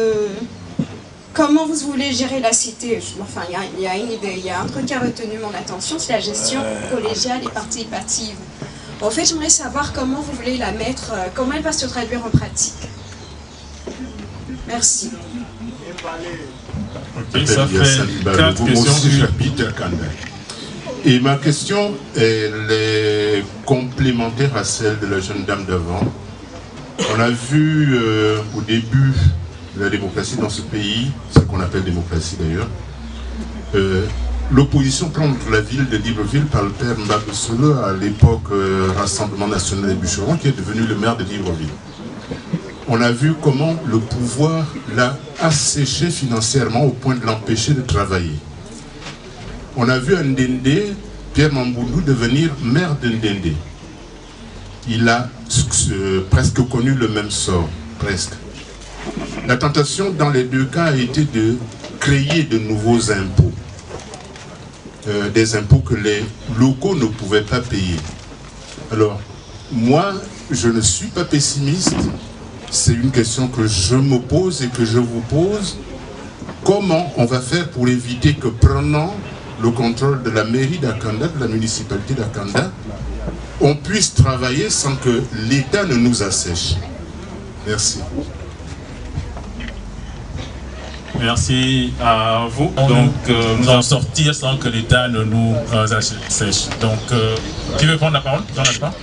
Comment vous voulez gérer la cité? Enfin, il y a une idée, il y a un truc qui a retenu mon attention, c'est la gestion collégiale et participative. En fait, j'aimerais savoir comment vous voulez la mettre, comment elle va se traduire en pratique. Merci. Okay, ça fait 4 questions. J'habite à Kanda. Et ma question, elle est complémentaire à celle de la jeune dame d'avant. On a vu au début de la démocratie dans ce pays, ce qu'on appelle démocratie d'ailleurs, l'opposition contre la ville de Libreville par le père Mbaba Solo, à l'époque Rassemblement National des Bûcherons, qui est devenu le maire de Libreville. On a vu comment le pouvoir l'a asséché financièrement au point de l'empêcher de travailler. On a vu Ndende, Pierre Mamboundou, devenir maire de Ndende. Il a presque connu le même sort, presque. La tentation dans les deux cas a été de créer de nouveaux impôts. Des impôts que les locaux ne pouvaient pas payer. Alors, moi, je ne suis pas pessimiste. C'est une question que je me pose et que je vous pose. Comment on va faire pour éviter que, prenant le contrôle de la mairie d'Akanda, de la municipalité d'Akanda, on puisse travailler sans que l'État ne nous assèche? Merci. Merci à vous. Donc, nous allons sortir sans que l'État ne nous assèche. Donc, qui veut prendre la parole? Jean-Gaspard?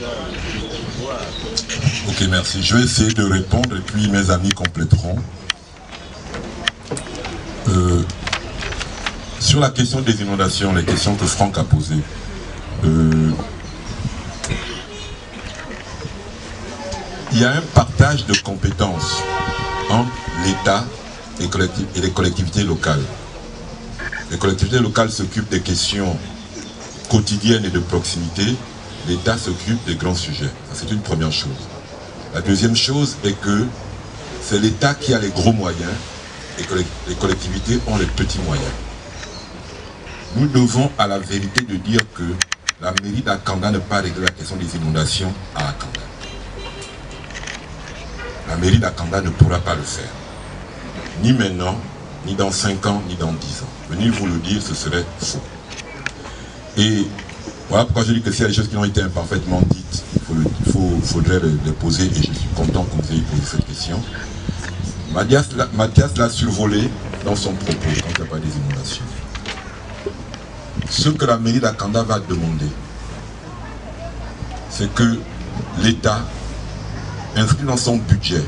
Ok, merci. Je vais essayer de répondre et puis mes amis compléteront. Sur la question des inondations, les questions que Franck a posées, il y a un partage de compétences entre l'État et les collectivités locales. Les collectivités locales s'occupent des questions quotidiennes et de proximité. L'État s'occupe des grands sujets. C'est une première chose. La deuxième chose est que c'est l'État qui a les gros moyens et que les collectivités ont les petits moyens. Nous devons à la vérité de dire que la mairie d'Akanda ne peut pas régler la question des inondations à Akanda. La mairie d'Akanda ne pourra pas le faire. Ni maintenant, ni dans 5 ans, ni dans 10 ans. Venir vous le dire, ce serait faux. Et voilà pourquoi je dis que s'il y a des choses qui ont été imparfaitement dites, il faudrait les poser, et je suis content que vous ayez posé cette question. Mathias l'a survolé dans son propos quand il n'y a pas des inondations. Ce que la mairie d'Akanda va demander, c'est que l'État inscrit dans son budget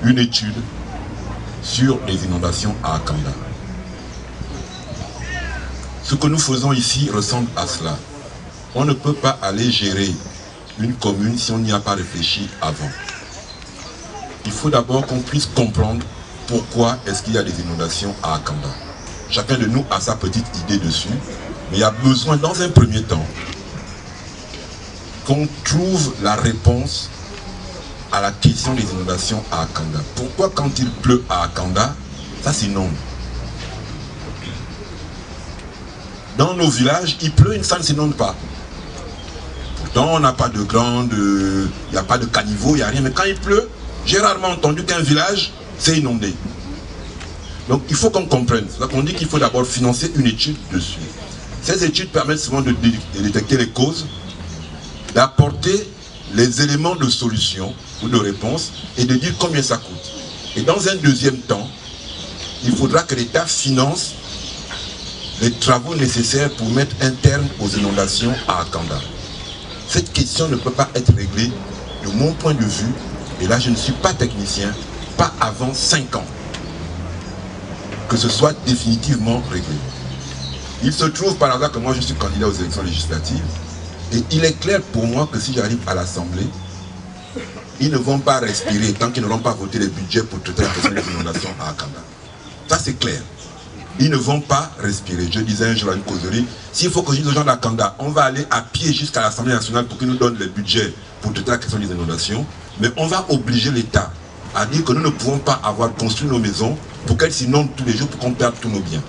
une étude sur les inondations à Akanda. Ce que nous faisons ici ressemble à cela. On ne peut pas aller gérer une commune si on n'y a pas réfléchi avant. Il faut d'abord qu'on puisse comprendre pourquoi est-ce qu'il y a des inondations à Akanda. Chacun de nous a sa petite idée dessus, mais il y a besoin dans un premier temps qu'on trouve la réponse à la question des inondations à Akanda. Pourquoi quand il pleut à Akanda, ça s'inonde? Dans nos villages, il pleut et ça ne s'inonde pas. Pourtant, on n'a pas de grande, il n'y a pas de caniveau, il n'y a rien. Mais quand il pleut, j'ai rarement entendu qu'un village s'est inondé. Donc il faut qu'on comprenne. C'est-à-dire qu'on dit qu'il faut d'abord financer une étude dessus. Ces études permettent souvent de détecter les causes, d'apporter les éléments de solution ou de réponse et de dire combien ça coûte. Et dans un deuxième temps, il faudra que l'État finance les travaux nécessaires pour mettre un terme aux inondations à Akanda. Cette question ne peut pas être réglée, de mon point de vue, et là je ne suis pas technicien, pas avant 5 ans, que ce soit définitivement réglé. Il se trouve par hasard que moi je suis candidat aux élections législatives, et il est clair pour moi que si j'arrive à l'Assemblée, ils ne vont pas respirer tant qu'ils n'auront pas voté les budgets pour traiter la question des inondations à Akanda. Ça c'est clair. Ils ne vont pas respirer. Je disais un jour à une causerie, s'il faut que je dise aux gens d'Akanda, on va aller à pied jusqu'à l'Assemblée nationale pour qu'ils nous donnent les budgets pour traiter la question des inondations, mais on va obliger l'État à dire que nous ne pouvons pas avoir construit nos maisons pour qu'elles s'inondent tous les jours pour qu'on perde tous nos biens.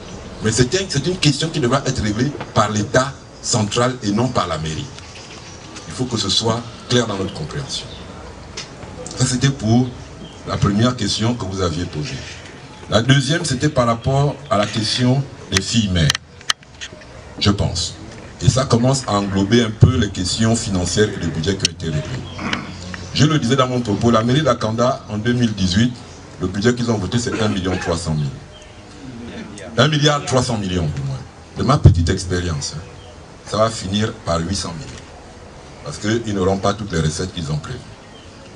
Mais c'est une question qui devra être réglée par l'État central et non par la mairie. Il faut que ce soit clair dans notre compréhension. Ça c'était pour la première question que vous aviez posée. La deuxième, c'était par rapport à la question des filles mères, je pense. Et ça commence à englober un peu les questions financières et de budget qui ont été réglées. Je le disais dans mon propos, la mairie d'Akanda, en 2018, le budget qu'ils ont voté, c'est 1 300 000. 1 milliard 300 millions, pour moi. De ma petite expérience, ça va finir par 800 millions. Parce qu'ils n'auront pas toutes les recettes qu'ils ont prévues.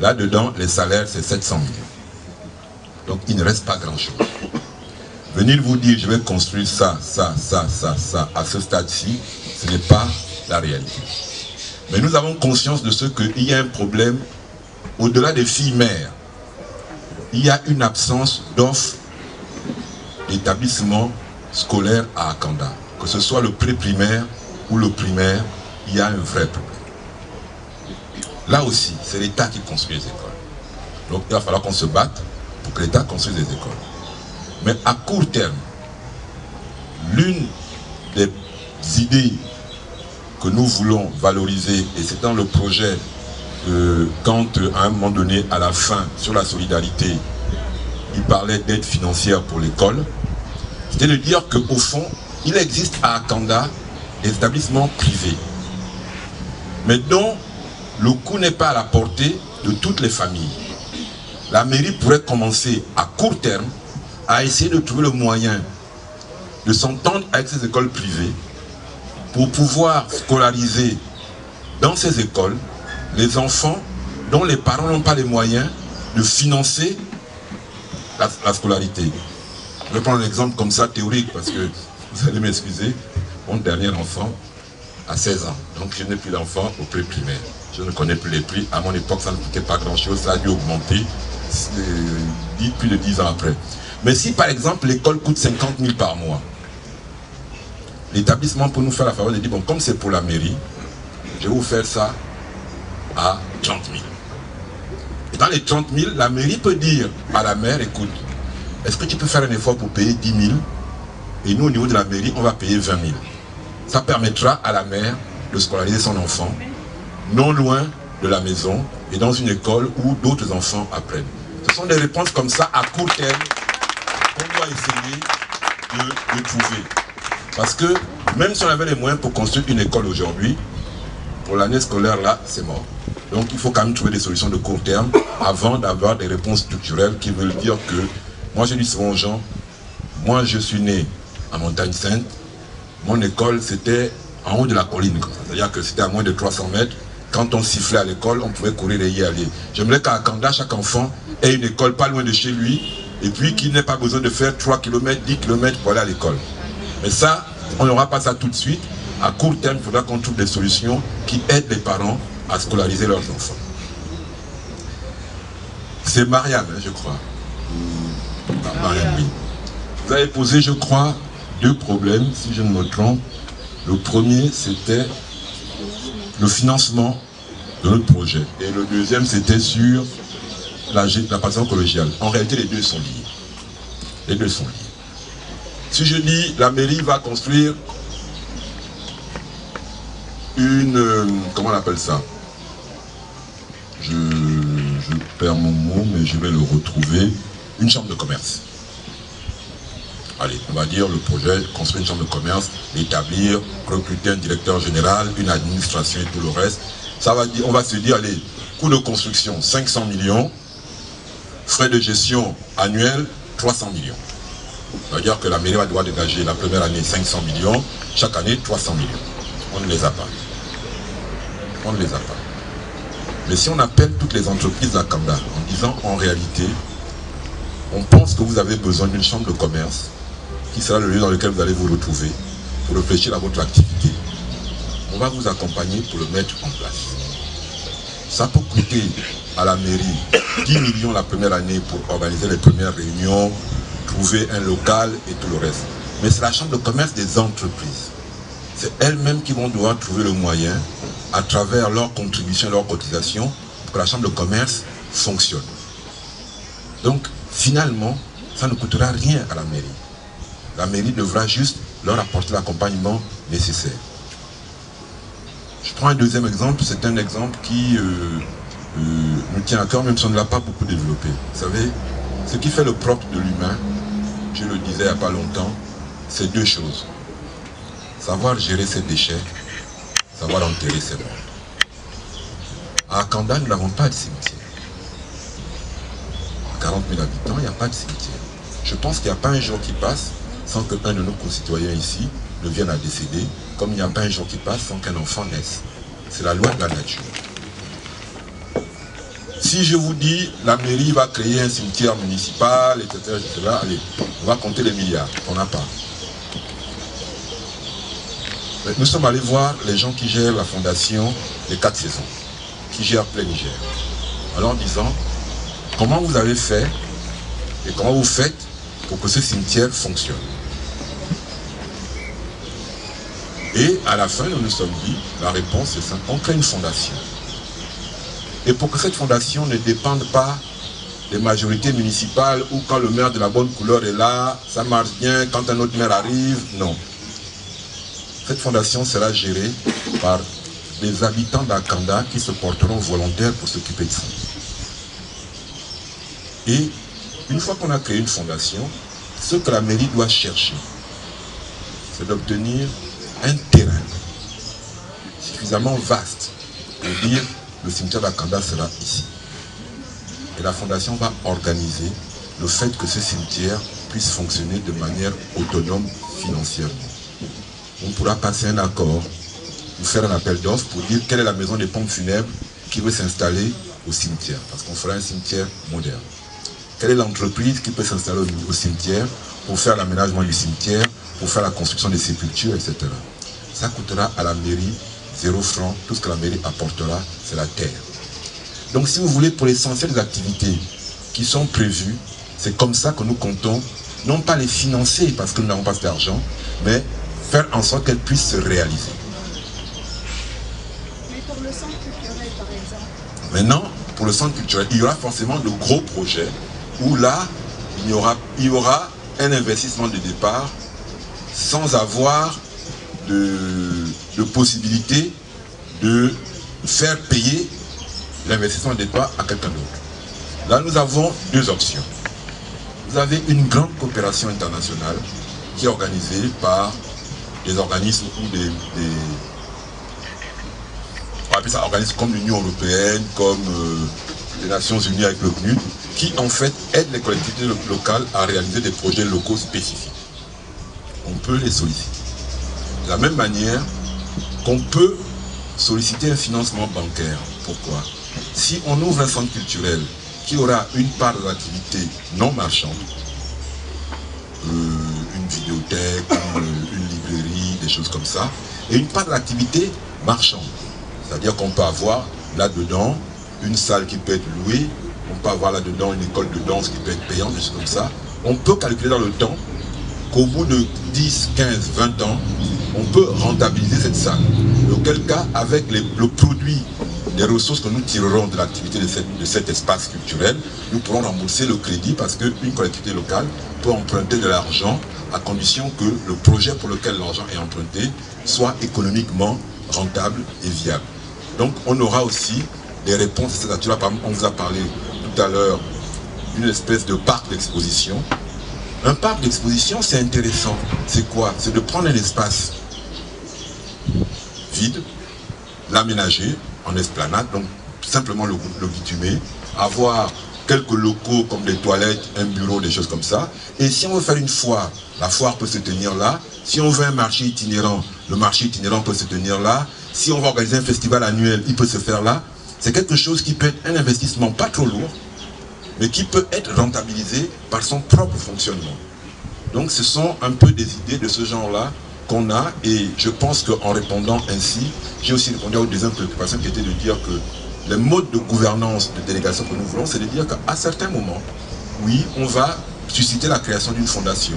Là-dedans, les salaires, c'est 700 millions. Donc il ne reste pas grand-chose. Venir vous dire, je vais construire ça, ça, ça, ça, ça, à ce stade-ci, ce n'est pas la réalité. Mais nous avons conscience de ce qu'il y a un problème, au-delà des filles mères, il y a une absence d'offres d'établissement scolaire à Akanda. Que ce soit le pré-primaire ou le primaire, il y a un vrai problème. Là aussi, c'est l'État qui construit les écoles. Donc il va falloir qu'on se batte pour que l'État construise des écoles. Mais à court terme, l'une des idées que nous voulons valoriser, et c'est dans le projet, quand à un moment donné, à la fin, sur la solidarité, il parlait d'aide financière pour l'école, c'était de dire qu'au fond, il existe à Akanda des établissements privés, mais dont le coût n'est pas à la portée de toutes les familles. La mairie pourrait commencer à court terme à essayer de trouver le moyen de s'entendre avec ces écoles privées pour pouvoir scolariser dans ces écoles les enfants dont les parents n'ont pas les moyens de financer la scolarité. Je vais prendre un exemple comme ça théorique parce que vous allez m'excuser, mon dernier enfant a 16 ans, donc je n'ai plus d'enfant au pré-primaire. Je ne connais plus les prix. À mon époque, ça ne coûtait pas grand-chose. Ça a dû augmenter plus de 10 ans après. Mais si, par exemple, l'école coûte 50 000 par mois, l'établissement peut nous faire la faveur de dire, bon, comme c'est pour la mairie, je vais vous faire ça à 30 000. Et dans les 30 000, la mairie peut dire à la mère, écoute, est-ce que tu peux faire un effort pour payer 10 000? Et nous, au niveau de la mairie, on va payer 20 000. Ça permettra à la mère de scolariser son enfant non loin de la maison et dans une école où d'autres enfants apprennent. Ce sont des réponses comme ça à court terme qu'on doit essayer de trouver. Parce que même si on avait les moyens pour construire une école aujourd'hui, pour l'année scolaire là, c'est mort. Donc il faut quand même trouver des solutions de court terme avant d'avoir des réponses structurelles qui veulent dire que, moi je dis souvent aux gens, moi je suis né à Montagne Sainte, mon école c'était en haut de la colline, c'est-à-dire que c'était à moins de 300 mètres. Quand on sifflait à l'école, on pouvait courir et y aller. J'aimerais qu'à Akanda, chaque enfant ait une école pas loin de chez lui, et puis qu'il n'ait pas besoin de faire 3 km, 10 km pour aller à l'école. Mais ça, on n'aura pas ça tout de suite. À court terme, il faudra qu'on trouve des solutions qui aident les parents à scolariser leurs enfants. C'est Marianne, hein, je crois. Marianne, oui. Vous avez posé, je crois, 2 problèmes, si je ne me trompe. Le premier, c'était le financement de notre projet. Et le deuxième, c'était sur la participation collégiale. En réalité, les deux sont liés. Les deux sont liés. Si je dis, la mairie va construire une... comment on appelle ça? Je perds mon mot, mais je vais le retrouver. Une chambre de commerce. Allez, on va dire le projet, construire une chambre de commerce, l'établir, recruter un directeur général, une administration et tout le reste. Ça va dire, on va se dire, allez, coût de construction 500 millions, frais de gestion annuels 300 millions. Ça veut dire que la mairie va devoir dégager la première année 500 millions, chaque année 300 millions. On ne les a pas. On ne les a pas. Mais si on appelle toutes les entreprises d'Akanda en disant en réalité, on pense que vous avez besoin d'une chambre de commerce qui sera le lieu dans lequel vous allez vous retrouver pour réfléchir à votre activité. On va vous accompagner pour le mettre en place. Ça peut coûter à la mairie 10 millions la première année pour organiser les premières réunions, trouver un local et tout le reste. Mais c'est la chambre de commerce des entreprises. C'est elles-mêmes qui vont devoir trouver le moyen, à travers leurs contributions, leurs cotisations, pour que la chambre de commerce fonctionne. Donc, finalement, ça ne coûtera rien à la mairie. La mairie devra juste leur apporter l'accompagnement nécessaire. Je prends un deuxième exemple, c'est un exemple qui nous tient à cœur, même si on ne l'a pas beaucoup développé. Vous savez, ce qui fait le propre de l'humain, je le disais il n'y a pas longtemps, c'est 2 choses. Savoir gérer ses déchets, savoir enterrer ses morts. À Akanda, nous n'avons pas de cimetière. 40 000 habitants, il n'y a pas de cimetière. Je pense qu'il n'y a pas un jour qui passe sans qu'un de nos concitoyens ici ne vienne à décéder, comme il n'y a pas un jour qui passe sans qu'un enfant naisse. C'est la loi de la nature. Si je vous dis, la mairie va créer un cimetière municipal, etc., allez, on va compter les milliards, on n'a pas. Mais nous sommes allés voir les gens qui gèrent la fondation des 4 saisons, qui gèrent Plein Niger, en leur disant, comment vous avez fait et comment vous faites pour que ce cimetière fonctionne. Et à la fin, nous nous sommes dit, la réponse est simple, on crée une fondation. Et pour que cette fondation ne dépende pas des majorités municipales ou quand le maire de la bonne couleur est là, ça marche bien, quand un autre maire arrive, non. Cette fondation sera gérée par des habitants d'Akanda qui se porteront volontaires pour s'occuper de ça. Et une fois qu'on a créé une fondation, ce que la mairie doit chercher, c'est d'obtenir un terrain suffisamment vaste pour dire le cimetière d'Akanda sera ici. Et la fondation va organiser le fait que ce cimetière puisse fonctionner de manière autonome financièrement. On pourra passer un accord ou faire un appel d'offres pour dire quelle est la maison des pompes funèbres qui veut s'installer au cimetière, parce qu'on fera un cimetière moderne. Quelle est l'entreprise qui peut s'installer au cimetière pour faire l'aménagement du cimetière, pour faire la construction des sépultures, etc. Ça coûtera à la mairie 0 francs, tout ce que la mairie apportera, c'est la terre. Donc si vous voulez, pour l'essentiel des activités qui sont prévues, c'est comme ça que nous comptons, non pas les financer parce que nous n'avons pas d'argent, mais faire en sorte qu'elles puissent se réaliser. Mais pour le centre culturel, par exemple. Maintenant, pour le centre culturel, il y aura forcément de gros projets où là, il y aura un investissement de départ sans avoir de possibilité de faire payer l'investissement de départ à quelqu'un d'autre. Là, nous avons 2 options. Vous avez une grande coopération internationale qui est organisée par des organismes ou on appelle ça organismes comme l'Union européenne, comme les Nations Unies avec le PNUD, qui en fait aident les collectivités locales à réaliser des projets locaux spécifiques. On peut les solliciter. De la même manière qu'on peut solliciter un financement bancaire. Pourquoi? Si on ouvre un centre culturel qui aura une part de l'activité non marchande, une vidéothèque, une librairie, des choses comme ça, et une part de l'activité marchande. C'est-à-dire qu'on peut avoir là-dedans une salle qui peut être louée, on peut avoir là-dedans une école de danse qui peut être payante, des choses comme ça. On peut calculer dans le temps qu'au bout de 10, 15, 20 ans, on peut rentabiliser cette salle. Auquel cas, avec le produit des ressources que nous tirerons de l'activité de cet espace culturel, nous pourrons rembourser le crédit parce qu'une collectivité locale peut emprunter de l'argent à condition que le projet pour lequel l'argent est emprunté soit économiquement rentable et viable. Donc on aura aussi des réponses à cette nature-là. On vous a parlé tout à l'heure d'une espèce de parc d'exposition. Un parc d'exposition, c'est intéressant. C'est quoi? C'est de prendre un espace vide, l'aménager en esplanade, donc simplement le bitumer, avoir quelques locaux comme des toilettes, un bureau, des choses comme ça. Et si on veut faire une foire, la foire peut se tenir là. Si on veut un marché itinérant, le marché itinérant peut se tenir là. Si on va organiser un festival annuel, il peut se faire là. C'est quelque chose qui peut être un investissement pas trop lourd, mais qui peut être rentabilisé par son propre fonctionnement. Donc ce sont un peu des idées de ce genre-là qu'on a, et je pense qu'en répondant ainsi, j'ai aussi répondu à une deuxième préoccupation qui était de dire que les modes de gouvernance de délégation que nous voulons, c'est de dire qu'à certains moments, oui, on va susciter la création d'une fondation,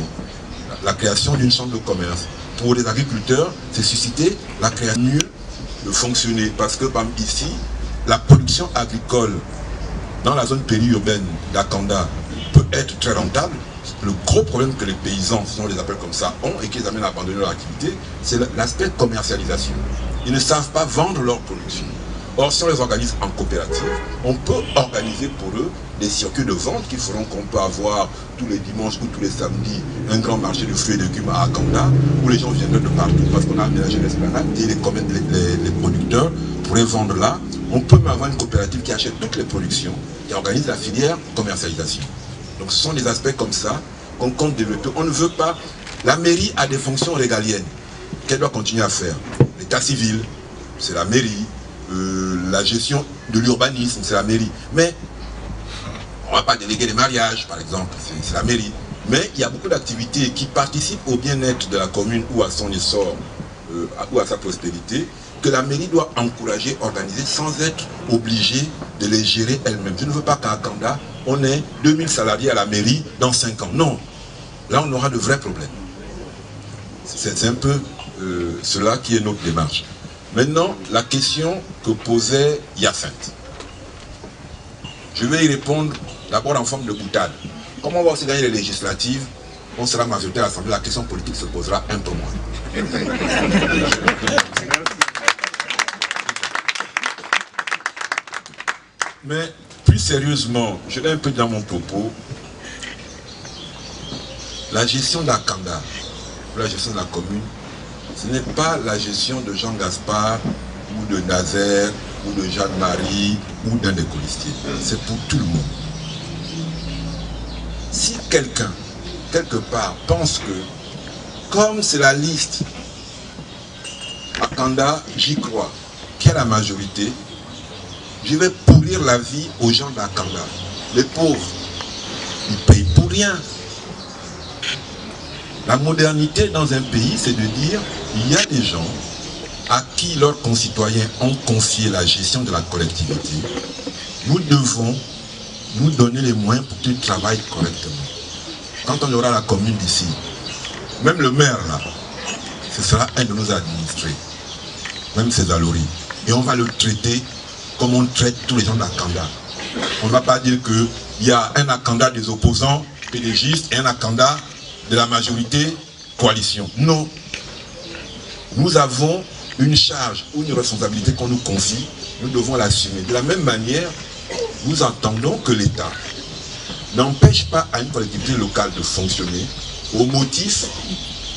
la création d'une chambre de commerce. Pour les agriculteurs, c'est susciter la création mieux de fonctionner, parce que ici, la production agricole dans la zone périurbaine d'Akanda peut être très rentable. Le gros problème que les paysans, si on les appelle comme ça, ont et qu'ils amènent à abandonner leur activité, c'est l'aspect commercialisation. Ils ne savent pas vendre leur production. Or, si on les organise en coopérative, on peut organiser pour eux des circuits de vente qui feront qu'on peut avoir tous les dimanches ou tous les samedis un grand marché de fruits et légumes à Akanda, où les gens viendraient de partout parce qu'on a aménagé l'esplanade et les producteurs pourraient vendre là. On peut même avoir une coopérative qui achète toutes les productions et organise la filière commercialisation. Donc ce sont des aspects comme ça qu'on compte développer. On ne veut pas... La mairie a des fonctions régaliennes qu'elle doit continuer à faire. L'état civil, c'est la mairie. la gestion de l'urbanisme, c'est la mairie. Mais on ne va pas déléguer les mariages, par exemple, c'est la mairie. Mais il y a beaucoup d'activités qui participent au bien-être de la commune ou à son essor, ou à sa prospérité, que la mairie doit encourager, organiser, sans être obligée de les gérer elle-même. Je ne veux pas qu'à Kanda, on ait 2000 salariés à la mairie dans 5 ans. Non, là on aura de vrais problèmes. C'est un peu cela qui est notre démarche. Maintenant, la question que posait Hyacinthe. Je vais y répondre d'abord en forme de boutade. Comme on va aussi gagner les législatives, on sera majoritaire à l'Assemblée, la question politique se posera un peu moins. Mais plus sérieusement, je l'ai un peu dans mon propos, la gestion d'Akanda, la gestion de la commune, ce n'est pas la gestion de Jean Gaspard ou de Nazaire ou de Jeanne-Marie ou d'un des colistiers. C'est pour tout le monde. Si quelqu'un, quelque part, pense que, comme c'est la liste, Akanda, j'y crois, qui a la majorité, je vais pourrir la vie aux gens d'Akanda. Les pauvres, ils payent pour rien. La modernité dans un pays, c'est de dire, il y a des gens à qui leurs concitoyens ont confié la gestion de la collectivité. Nous devons nous donner les moyens pour qu'ils travaillent correctement. Quand on aura la commune d'ici, même le maire là, ce sera un de nos administrés, même ses aloris. Et on va le traiter comme on traite tous les gens d'Akanda. On ne va pas dire qu'il y a un Akanda des opposants pédégistes et un Akanda de la majorité coalition. Non. Nous avons une charge ou une responsabilité qu'on nous confie, nous devons l'assumer. De la même manière, nous entendons que l'État n'empêche pas à une collectivité locale de fonctionner au motif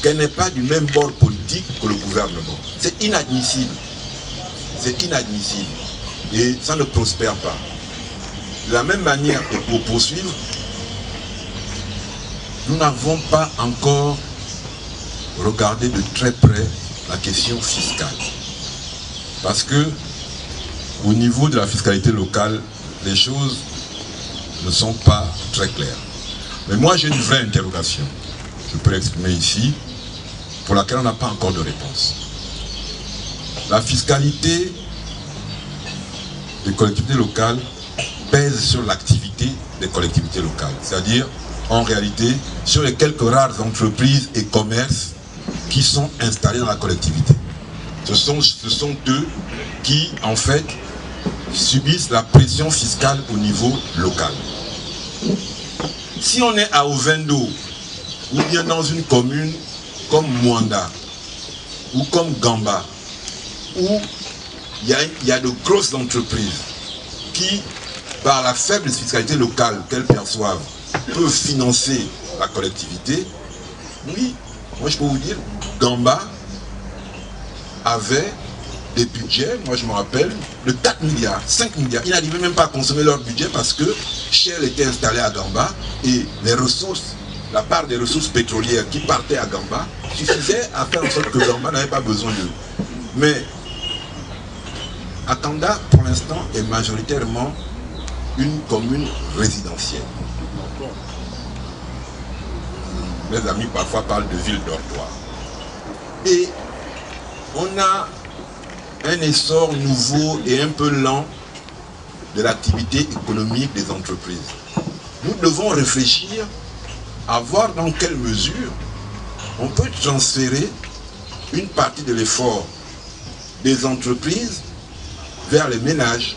qu'elle n'est pas du même bord politique que le gouvernement. C'est inadmissible. C'est inadmissible. Et ça ne prospère pas. De la même manière, et pour poursuivre, nous n'avons pas encore regardé de très près la question fiscale. Parce que, au niveau de la fiscalité locale, les choses ne sont pas très claires. Mais moi, j'ai une vraie interrogation, je peux l'exprimer ici, pour laquelle on n'a pas encore de réponse. La fiscalité des collectivités locales pèse sur l'activité des collectivités locales. C'est-à-dire, en réalité, sur les quelques rares entreprises et commerces qui sont installés dans la collectivité. Ce sont eux qui, en fait, subissent la pression fiscale au niveau local. Si on est à Ovendo, ou bien dans une commune comme Mwanda, ou comme Gamba, où il y a de grosses entreprises qui, par la faible fiscalité locale qu'elles perçoivent, peuvent financer la collectivité, oui, moi je peux vous dire, Gamba avait des budgets, moi je me rappelle, de 4 milliards, 5 milliards. Ils n'arrivaient même pas à consommer leur budget parce que Shell était installé à Gamba et les ressources, la part des ressources pétrolières qui partaient à Gamba suffisait à faire en sorte que Gamba n'avait pas besoin d'eux. Mais Akanda, pour l'instant, est majoritairement une commune résidentielle. Mes amis parfois parlent de ville dortoir. Et on a un essor nouveau et un peu lent de l'activité économique des entreprises. Nous devons réfléchir à voir dans quelle mesure on peut transférer une partie de l'effort des entreprises vers les ménages.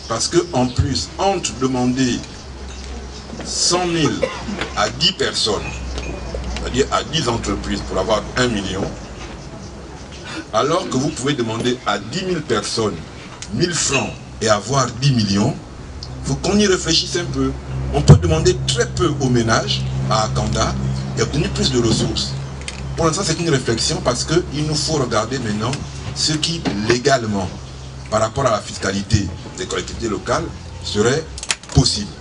Parce que en plus, entre demander 100 000 à 10 personnes, c'est-à-dire à 10 entreprises pour avoir 1 million, alors que vous pouvez demander à 10 000 personnes 1000 francs et avoir 10 millions, il faut qu'on y réfléchisse un peu. On peut demander très peu aux ménages, à Akanda, et obtenir plus de ressources. Pour l'instant, c'est une réflexion parce qu'il nous faut regarder maintenant ce qui, légalement, par rapport à la fiscalité des collectivités locales, serait possible.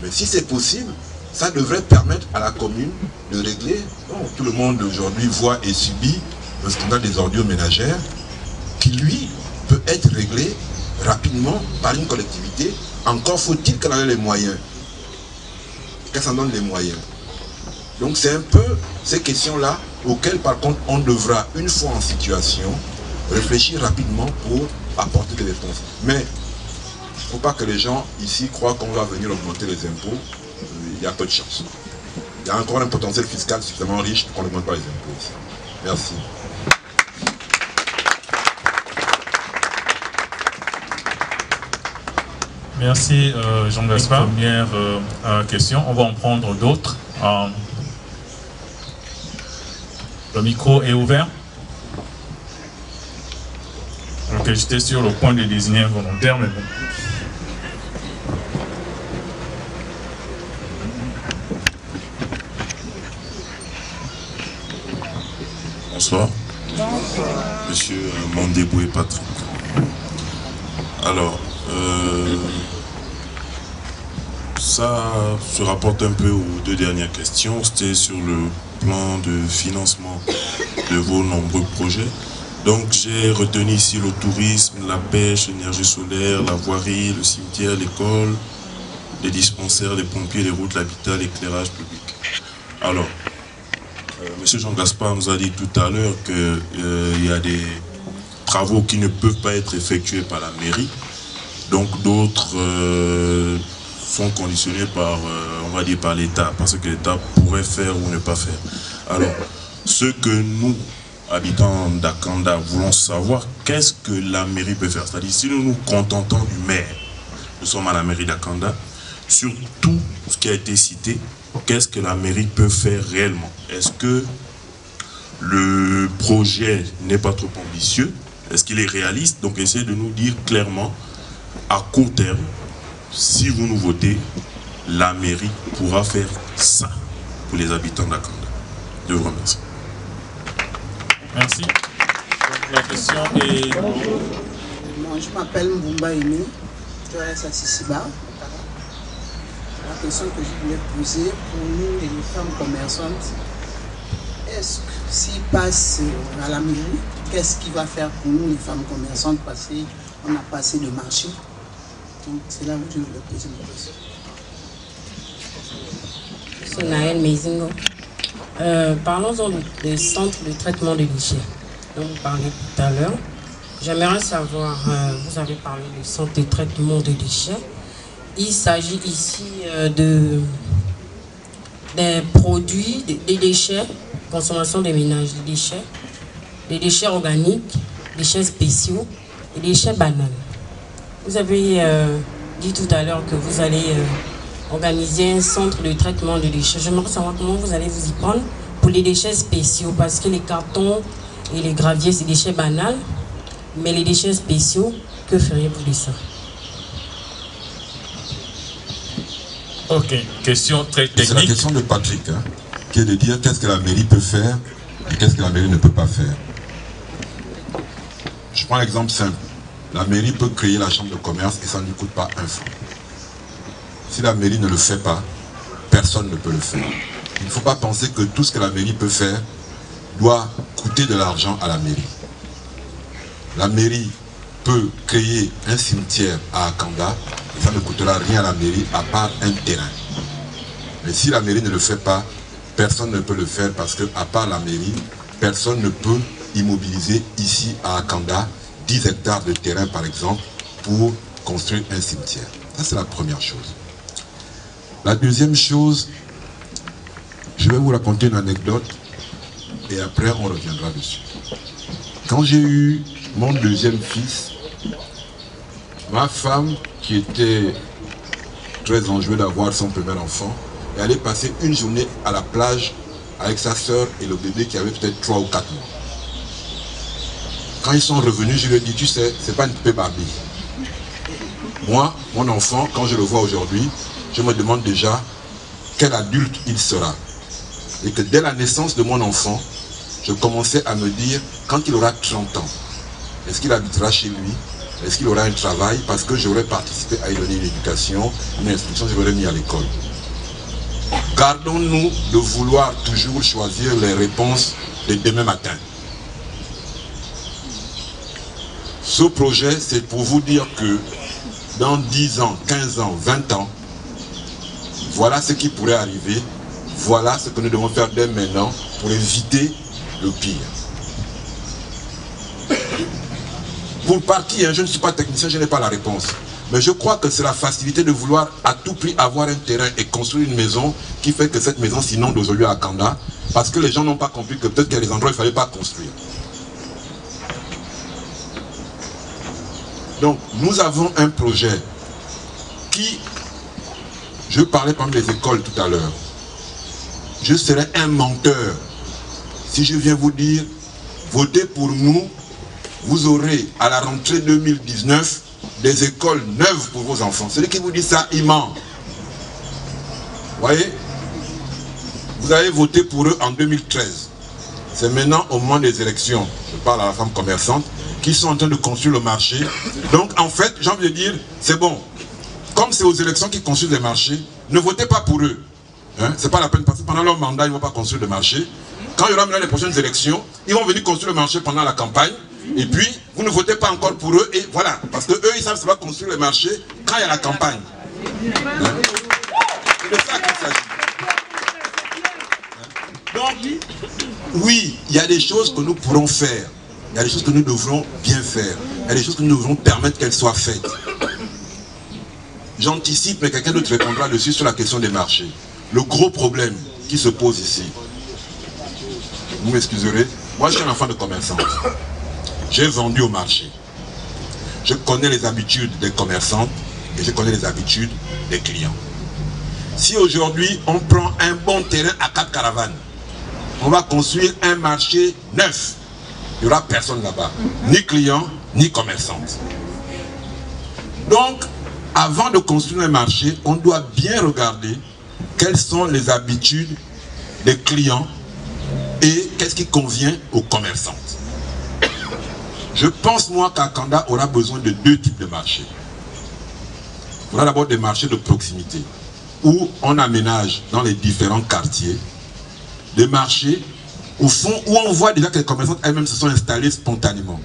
Mais si c'est possible, ça devrait permettre à la commune de régler. Bon, tout le monde aujourd'hui voit et subit le scandale des ordures ménagères, qui lui peut être réglé rapidement par une collectivité. Encore faut-il qu'elle ait les moyens. Qu'elle s'en donne les moyens. Donc c'est un peu ces questions-là auxquelles par contre on devra, une fois en situation, réfléchir rapidement pour apporter des réponses. Mais il ne faut pas que les gens ici croient qu'on va venir augmenter les impôts. Il y a peu de chance. Il y a encore un potentiel fiscal suffisamment riche pour qu'on n'augmente pas les impôts ici. Merci. Merci Jean-Gaspard. Première question, on va en prendre d'autres. Le micro est ouvert. Ok, j'étais sur le point de désigner un volontaire, mais bon. Bonsoir. Monsieur Mandéboué Patrick. Alors, ça se rapporte un peu aux deux dernières questions. C'était sur le plan de financement de vos nombreux projets. Donc j'ai retenu ici le tourisme, la pêche, l'énergie solaire, la voirie, le cimetière, l'école, les dispensaires, les pompiers, les routes, l'habitat, l'éclairage public. Alors, Monsieur Jean-Gaspard nous a dit tout à l'heure qu'il y a des travaux qui ne peuvent pas être effectués par la mairie. Donc d'autres sont conditionnés par, on va dire, par l'État, parce que l'État pourrait faire ou ne pas faire. Alors, ce que nous, habitants d'Akanda, voulons savoir, qu'est-ce que la mairie peut faire? C'est-à-dire, si nous nous contentons du maire, nous sommes à la mairie d'Akanda, sur tout ce qui a été cité, qu'est-ce que la mairie peut faire réellement? Est-ce que le projet n'est pas trop ambitieux? Est-ce qu'il est réaliste? Donc, essayez de nous dire clairement, à court terme, si vous nous votez, la mairie pourra faire ça pour les habitants d'Akanda. Je vous remercie. Merci. La question est... Moi, je m'appelle Mbumba Emi, je reste à Sisiba. La question que je voulais poser pour nous, les femmes commerçantes, est-ce que s'ils passent à la mairie, qu'est-ce qu'il va faire pour nous, les femmes commerçantes, parce qu'on n'a pas assez de marché? Donc c'est là où je voulais poser ma question. C'est Naël Mezingo. Parlons-en des centres de traitement des déchets dont vous parlez tout à l'heure. J'aimerais savoir, vous avez parlé du centre de traitement des déchets. Il s'agit ici des produits, des déchets, consommation des ménages, des déchets organiques, des déchets spéciaux et des déchets banals. Vous avez dit tout à l'heure que vous allez organiser un centre de traitement de déchets. J'aimerais savoir comment vous allez vous y prendre pour les déchets spéciaux, parce que les cartons et les graviers, c'est des déchets banals, mais les déchets spéciaux, que feriez-vous de ça? Ok, question très technique. C'est la question de Patrick, hein, qui est de dire qu'est-ce que la mairie peut faire et qu'est-ce que la mairie ne peut pas faire. Je prends un exemple simple. La mairie peut créer la chambre de commerce et ça ne lui coûte pas un franc. Si la mairie ne le fait pas, personne ne peut le faire. Il ne faut pas penser que tout ce que la mairie peut faire doit coûter de l'argent à la mairie. La mairie peut créer un cimetière à Akanda et ça ne coûtera rien à la mairie à part un terrain. Mais si la mairie ne le fait pas, personne ne peut le faire parce que à part la mairie, personne ne peut immobiliser ici à Akanda 10 hectares de terrain par exemple pour construire un cimetière. Ça c'est la première chose. La deuxième chose, je vais vous raconter une anecdote et après on reviendra dessus. Quand j'ai eu mon deuxième fils, ma femme qui était très enjouée d'avoir son premier enfant est allée passer une journée à la plage avec sa soeur et le bébé qui avait peut-être 3 ou 4 mois. Quand ils sont revenus, je lui ai dit, tu sais, c'est pas une poupée Barbie. Moi, mon enfant, quand je le vois aujourd'hui, je me demande déjà quel adulte il sera. Et que dès la naissance de mon enfant, je commençais à me dire, quand il aura 30 ans, est-ce qu'il habitera chez lui? Est-ce qu'il aura un travail? Parce que j'aurais participé à lui donner une éducation, une instruction, je l'aurais mis à l'école. Gardons-nous de vouloir toujours choisir les réponses de demain matin. Ce projet, c'est pour vous dire que dans 10 ans, 15 ans, 20 ans, voilà ce qui pourrait arriver. Voilà ce que nous devons faire dès maintenant pour éviter le pire. Pour partie, je ne suis pas technicien, je n'ai pas la réponse. Mais je crois que c'est la facilité de vouloir à tout prix avoir un terrain et construire une maison qui fait que cette maison s'inonde aujourd'hui à Kanda. Parce que les gens n'ont pas compris que peut-être qu'il y a des endroits où il ne fallait pas construire. Donc, nous avons un projet qui... Je parlais par exemple des écoles tout à l'heure. Je serais un menteur si je viens vous dire, votez pour nous, vous aurez à la rentrée 2019 des écoles neuves pour vos enfants. Celui qui vous dit ça, il ment. Vous voyez? Vous avez voté pour eux en 2013. C'est maintenant au moment des élections, je parle à la femme commerçante, qui sont en train de construire le marché. Donc en fait, j'ai envie de dire, c'est bon. Comme c'est aux élections qu'ils construisent les marchés, ne votez pas pour eux. Hein? C'est pas la peine parce que pendant leur mandat, ils ne vont pas construire le marché. Quand il y aura maintenant les prochaines élections, ils vont venir construire le marché pendant la campagne. Et puis, vous ne votez pas encore pour eux. Et voilà. Parce que eux, ils savent que ça va construire le marché quand il y a la campagne. Hein? C'est de ça qu'il s'agit. Donc, oui, il y a des choses que nous pourrons faire. Il y a des choses que nous devrons bien faire. Il y a des choses que nous devrons permettre qu'elles soient faites. J'anticipe, mais quelqu'un d'autre répondra dessus sur la question des marchés. Le gros problème qui se pose ici. Vous m'excuserez. Moi, je suis un enfant de commerçant. J'ai vendu au marché. Je connais les habitudes des commerçants et je connais les habitudes des clients. Si aujourd'hui, on prend un bon terrain à Cap Caravane, on va construire un marché neuf. Il n'y aura personne là-bas. Ni client, ni commerçante. Donc, avant de construire un marché, on doit bien regarder quelles sont les habitudes des clients et qu'est-ce qui convient aux commerçantes. Je pense, moi, qu'Akanda aura besoin de deux types de marchés. Il faudra d'abord des marchés de proximité, où on aménage dans les différents quartiers des marchés, au fond, où on voit déjà que les commerçantes elles-mêmes se sont installées spontanément.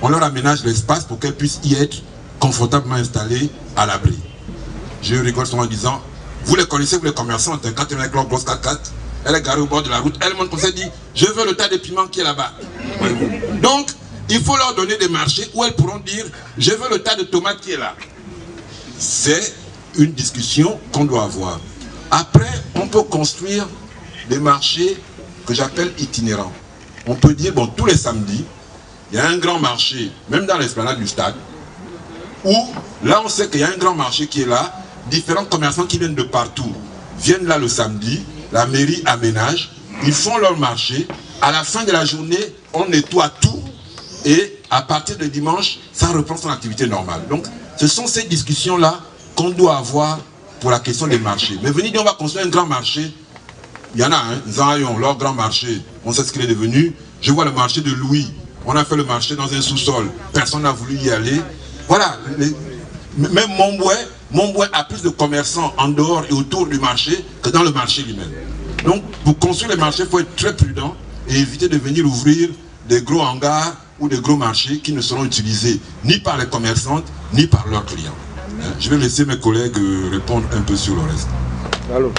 On leur aménage l'espace pour qu'elles puissent y être confortablement installées à l'abri. Je rigole souvent en disant, vous les connaissez, vous les commerçantes, quand elle est avec leur grosse 4x4, elle est garée au bord de la route, elle monte comme ça et dit, je veux le tas de piments qui est là-bas. Donc, il faut leur donner des marchés où elles pourront dire, je veux le tas de tomates qui est là. C'est une discussion qu'on doit avoir. Après, on peut construire des marchés que j'appelle itinérants. On peut dire, bon, tous les samedis, il y a un grand marché, même dans l'esplanade du stade, où là on sait qu'il y a un grand marché qui est là, différents commerçants qui viennent de partout viennent là le samedi, la mairie aménage, ils font leur marché, à la fin de la journée, on nettoie tout et à partir de dimanche, ça reprend son activité normale. Donc, ce sont ces discussions-là qu'on doit avoir pour la question des marchés. Mais venez dire, on va construire un grand marché. Il y en a, hein, Zayon, leur grand marché, on sait ce qu'il est devenu. Je vois le marché de Louis, on a fait le marché dans un sous-sol, personne n'a voulu y aller. Voilà, même Montboué a plus de commerçants en dehors et autour du marché que dans le marché lui-même. Donc, pour construire les marchés, il faut être très prudent et éviter de venir ouvrir des gros hangars ou des gros marchés qui ne seront utilisés ni par les commerçantes, ni par leurs clients. Je vais laisser mes collègues répondre un peu sur le reste. Allô,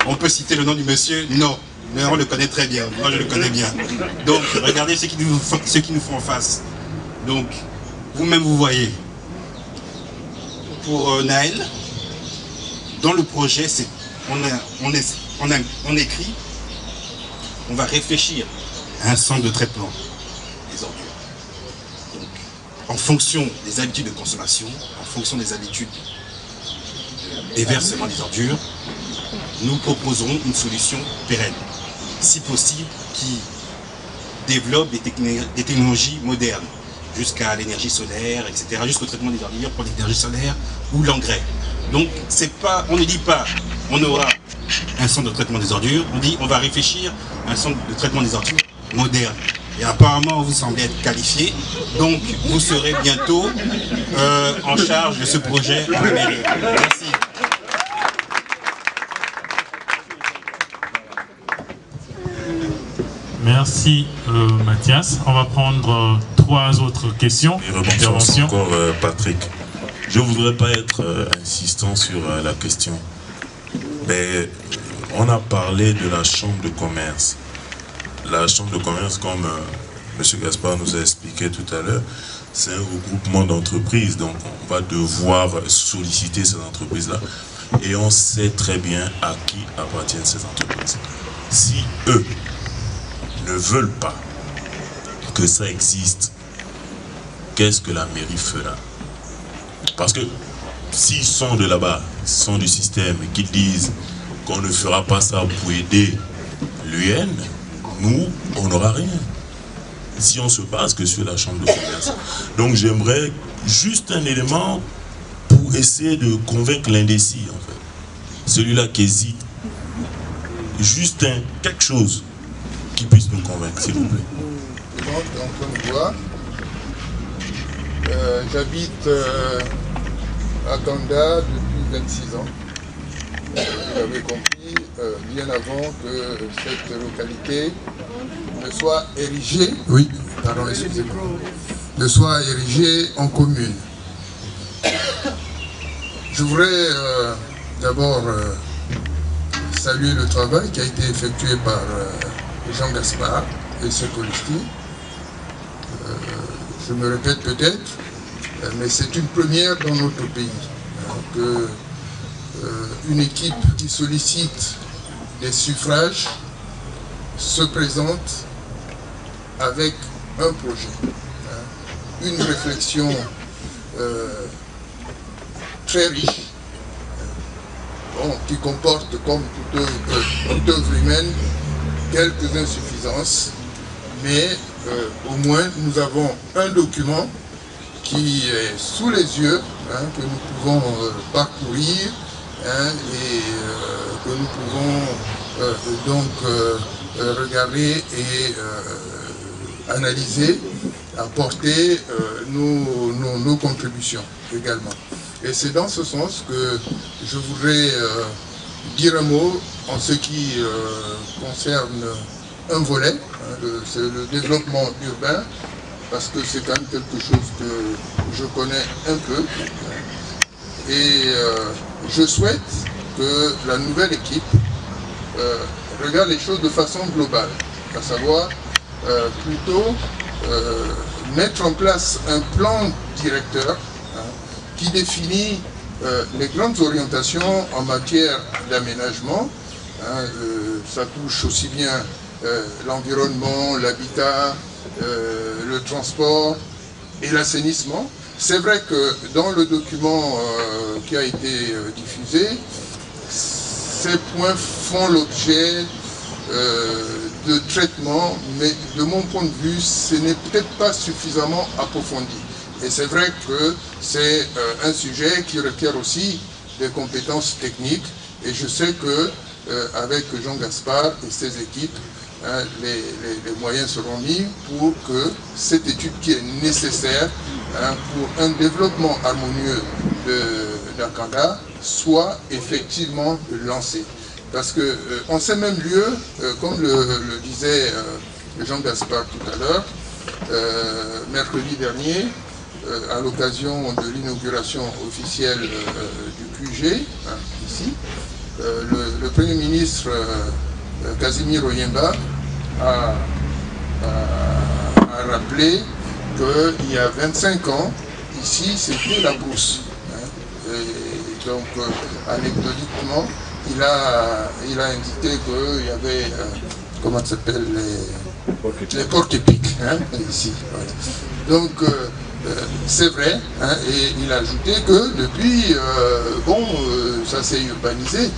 on peut citer le nom du monsieur? Non. Mais on le connaît très bien, moi je le connais bien. Donc regardez ce qui nous font en face. Donc vous-même vous voyez. Pour Naël, dans le projet, on écrit, on va réfléchir à un centre de traitement des ordures. Donc en fonction des habitudes de consommation, en fonction des habitudes des versements des ordures, nous proposerons une solution pérenne, si possible, qui développe des technologies modernes, jusqu'à l'énergie solaire, etc., jusqu'au traitement des ordures pour l'énergie solaire ou l'engrais. Donc, on ne dit pas on aura un centre de traitement des ordures, on dit on va réfléchir à un centre de traitement des ordures moderne. Et apparemment, vous semblez être qualifié, donc vous serez bientôt en charge de ce projet à la mairie. Merci. Merci Mathias. On va prendre 3 autres questions. Intervention. Encore Patrick. Je ne voudrais pas être insistant sur la question. Mais on a parlé de la chambre de commerce. La chambre de commerce, comme M. Gaspard nous a expliqué tout à l'heure, c'est un regroupement d'entreprises. Donc on va devoir solliciter ces entreprises-là. Et on sait très bien à qui appartiennent ces entreprises. Si eux ne veulent pas que ça existe, qu'est-ce que la mairie fera? Parce que s'ils sont de là-bas, ils sont du système et qu'ils disent qu'on ne fera pas ça pour aider l'UN, nous, on n'aura rien. Si on se base que sur la chambre de commerce. Donc j'aimerais juste un élément pour essayer de convaincre l'indécis, en fait. Celui-là qui hésite. Juste quelque chose qui puisse nous convaincre, s'il vous plaît. Donc, j'habite à Kanda depuis 26 ans. Vous l'avez compris, bien avant que cette localité ne soit érigée, oui, pardon, excusez-moi, ne soit érigée en commune. Je voudrais d'abord saluer le travail qui a été effectué par Jean Gaspard et ses colistiers. Je me répète peut-être, mais c'est une première dans notre pays que une équipe qui sollicite des suffrages se présente avec un projet, une réflexion très riche, qui comporte, comme toute œuvre humaine, quelques insuffisances, mais au moins nous avons un document qui est sous les yeux, que nous pouvons parcourir et que nous pouvons donc regarder et analyser, apporter nos contributions également. Et c'est dans ce sens que je voudrais dire un mot en ce qui concerne un volet, c'est le développement urbain, parce que c'est quand même quelque chose que je connais un peu. Et je souhaite que la nouvelle équipe regarde les choses de façon globale, à savoir plutôt mettre en place un plan directeur qui définit les grandes orientations en matière d'aménagement. Ça touche aussi bien l'environnement, l'habitat, le transport et l'assainissement. C'est vrai que dans le document qui a été diffusé, ces points font l'objet de traitement, mais de mon point de vue, ce n'est peut-être pas suffisamment approfondi. Et c'est vrai que c'est un sujet qui requiert aussi des compétences techniques, et je sais que avec Jean Gaspard et ses équipes, les moyens seront mis pour que cette étude qui est nécessaire pour un développement harmonieux d'Akanda soit effectivement lancée. Parce qu'en ces mêmes lieux, comme le disait Jean Gaspard tout à l'heure, mercredi dernier, à l'occasion de l'inauguration officielle du QG, ici, le Premier ministre Casimir Oyemba a rappelé qu'il y a 25 ans, ici, c'était la brousse. Et donc, anecdotiquement, il a indiqué qu'il y avait, comment ça s'appelle, les porcs-épics, ici. Donc, c'est vrai, et il a ajouté que depuis, ça s'est urbanisé,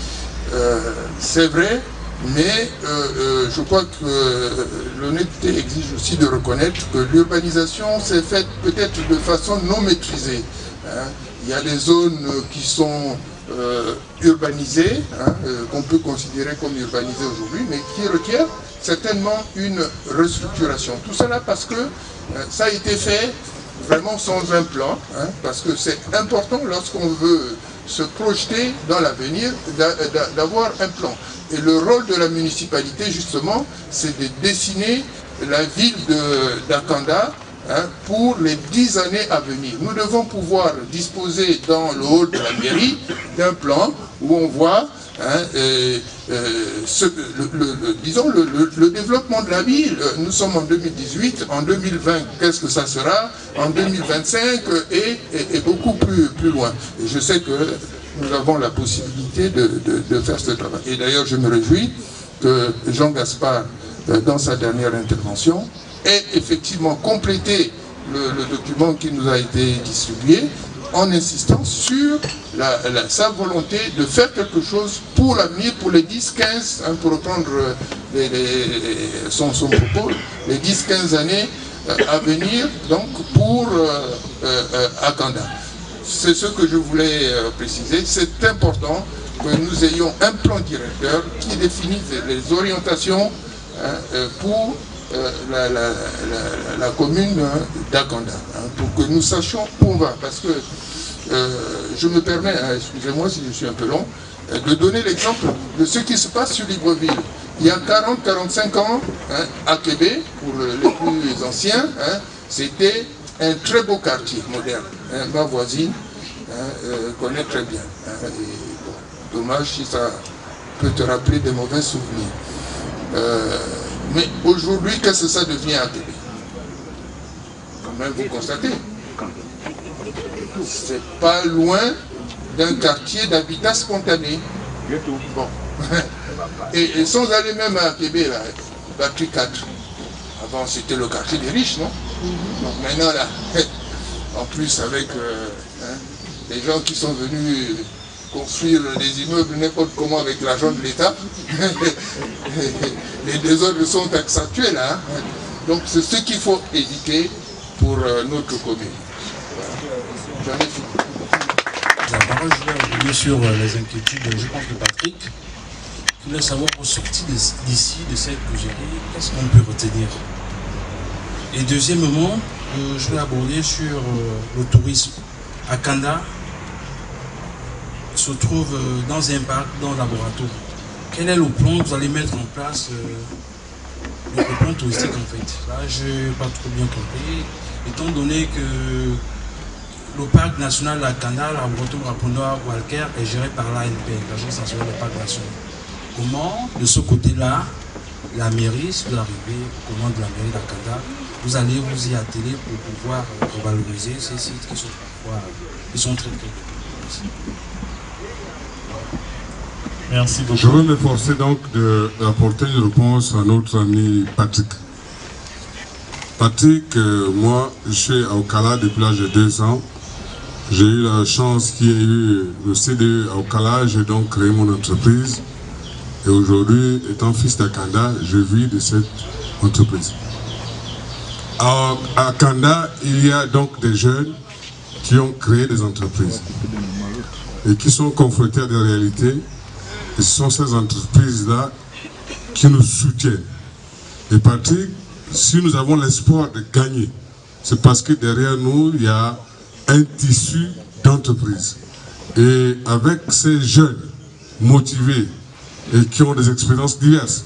c'est vrai, mais je crois que l'honnêteté exige aussi de reconnaître que l'urbanisation s'est faite peut-être de façon non maîtrisée. Il y a des zones qui sont urbanisées, qu'on peut considérer comme urbanisées aujourd'hui, mais qui requièrent certainement une restructuration. Tout cela parce que ça a été fait vraiment sans un plan, parce que c'est important lorsqu'on veut se projeter dans l'avenir, d'avoir un plan. Et le rôle de la municipalité, justement, c'est de dessiner la ville d'Akanda pour les 10 années à venir. Nous devons pouvoir disposer dans le hall de la mairie d'un plan où on voit disons le développement de la ville. Nous sommes en 2018, en 2020, qu'est-ce que ça sera? En 2025 et beaucoup plus loin. Et je sais que nous avons la possibilité de faire ce travail. Et d'ailleurs, je me réjouis que Jean Gaspard, dans sa dernière intervention, ait effectivement complété le document qui nous a été distribué en insistant sur sa volonté de faire quelque chose pour l'avenir, pour les 10-15, pour reprendre son propos, les 10-15 années à venir, donc pour Akanda. C'est ce que je voulais préciser. C'est important que nous ayons un plan directeur qui définisse les orientations pour la commune d'Akanda, pour que nous sachions où on va. Parce que je me permets, excusez-moi si je suis un peu long, de donner l'exemple de ce qui se passe sur Libreville. Il y a 40-45 ans, à Québec, pour les plus anciens, c'était un très beau quartier moderne. Ma voisine connaît très bien. Et, bon, dommage si ça peut te rappeler des mauvais souvenirs. Mais aujourd'hui, qu'est-ce que ça devient à Québec? Quand même, vous constatez. C'est pas loin d'un quartier d'habitat spontané. Bon. Et sans aller même à Québec, là, Batterie 4. Avant, c'était le quartier des riches, non? Donc maintenant, là, en plus, avec les gens qui sont venus construire des immeubles n'importe comment avec l'argent de l'État, les désordres sont accentués, là. Donc, c'est ce qu'il faut éviter pour notre commune. J'en ai fini. La parole, je vais revenir sur les inquiétudes, je pense, de Patrick. Je voulais savoir, au sorti d'ici, de cette Gougerie, qu'est-ce qu'on peut retenir? Et deuxièmement, je vais aborder sur le tourisme. Akanda se trouve dans un parc, dans un laboratoire. Quel est le plan que vous allez mettre en place, le plan touristique en fait? Là, je n'ai pas trop bien compris, étant donné que le parc national d'Akanda, le laboratoire Apondor Walker, est géré par l'ANP, l'Agence nationale des parcs nationaux. Comment, de ce côté-là, la mairie, si vous arrivez au commande de la mairie d'Akanda, vous allez vous y atteler pour pouvoir revaloriser ces sites qui sont parfois, qui sont très très. Merci beaucoup. Je veux m'efforcer donc d'apporter une réponse à notre ami Patrick. Patrick, moi, je suis à Okala depuis l'âge de 2 ans. J'ai eu la chance qu'il y ait eu le CDE à Okala, j'ai donc créé mon entreprise. Et aujourd'hui, étant fils d'Akanda, je vis de cette entreprise. À Akanda, il y a donc des jeunes qui ont créé des entreprises et qui sont confrontés à des réalités. Et ce sont ces entreprises-là qui nous soutiennent. Et Patrick, si nous avons l'espoir de gagner, c'est parce que derrière nous, il y a un tissu d'entreprise. Et avec ces jeunes motivés et qui ont des expériences diverses,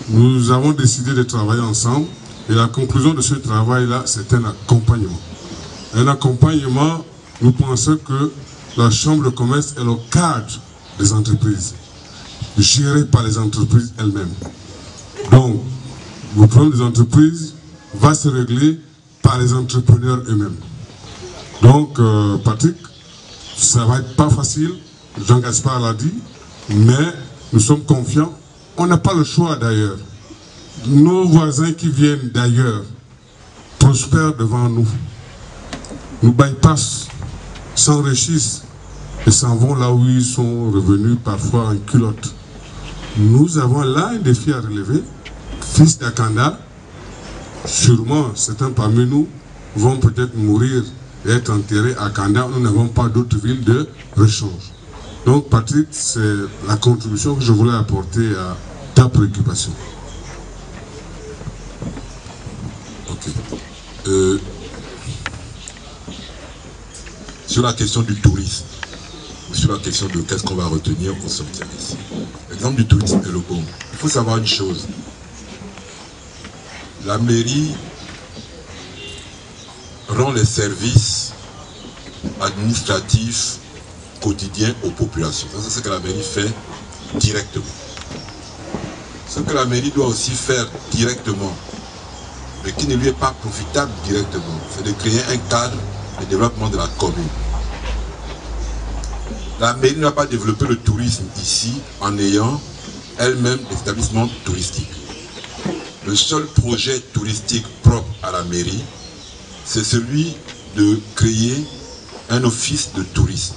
nous avons décidé de travailler ensemble. Et la conclusion de ce travail-là, c'est un accompagnement. Un accompagnement, nous pensons que la Chambre de commerce est le cadre des entreprises, géré par les entreprises elles-mêmes. Donc, le problème des entreprises va se régler par les entrepreneurs eux-mêmes. Donc, Patrick, ça ne va être pas facile, Jean Gaspard l'a dit, mais nous sommes confiants. On n'a pas le choix d'ailleurs. Nos voisins qui viennent d'ailleurs prospèrent devant nous, nous bypassent, s'enrichissent et s'en vont là où ils sont revenus parfois en culotte. Nous avons là un défi à relever. Fils d'Akanda, sûrement certains parmi nous vont peut-être mourir et être enterrés à Akanda. Nous n'avons pas d'autres villes de rechange. Donc Patrick, c'est la contribution que je voulais apporter à ta préoccupation. Sur la question du tourisme, vous sur la question de qu'est-ce qu'on va retenir au sortir ici. L'exemple du tourisme est le bon. Il faut savoir une chose. La mairie rend les services administratifs quotidiens aux populations. Ça, c'est ce que la mairie fait directement. Ce que la mairie doit aussi faire directement, mais qui ne lui est pas profitable directement, c'est de créer un cadre de développement de la commune. La mairie n'a pas développé le tourisme ici en ayant elle-même des établissements touristiques. Le seul projet touristique propre à la mairie, c'est celui de créer un office de tourisme.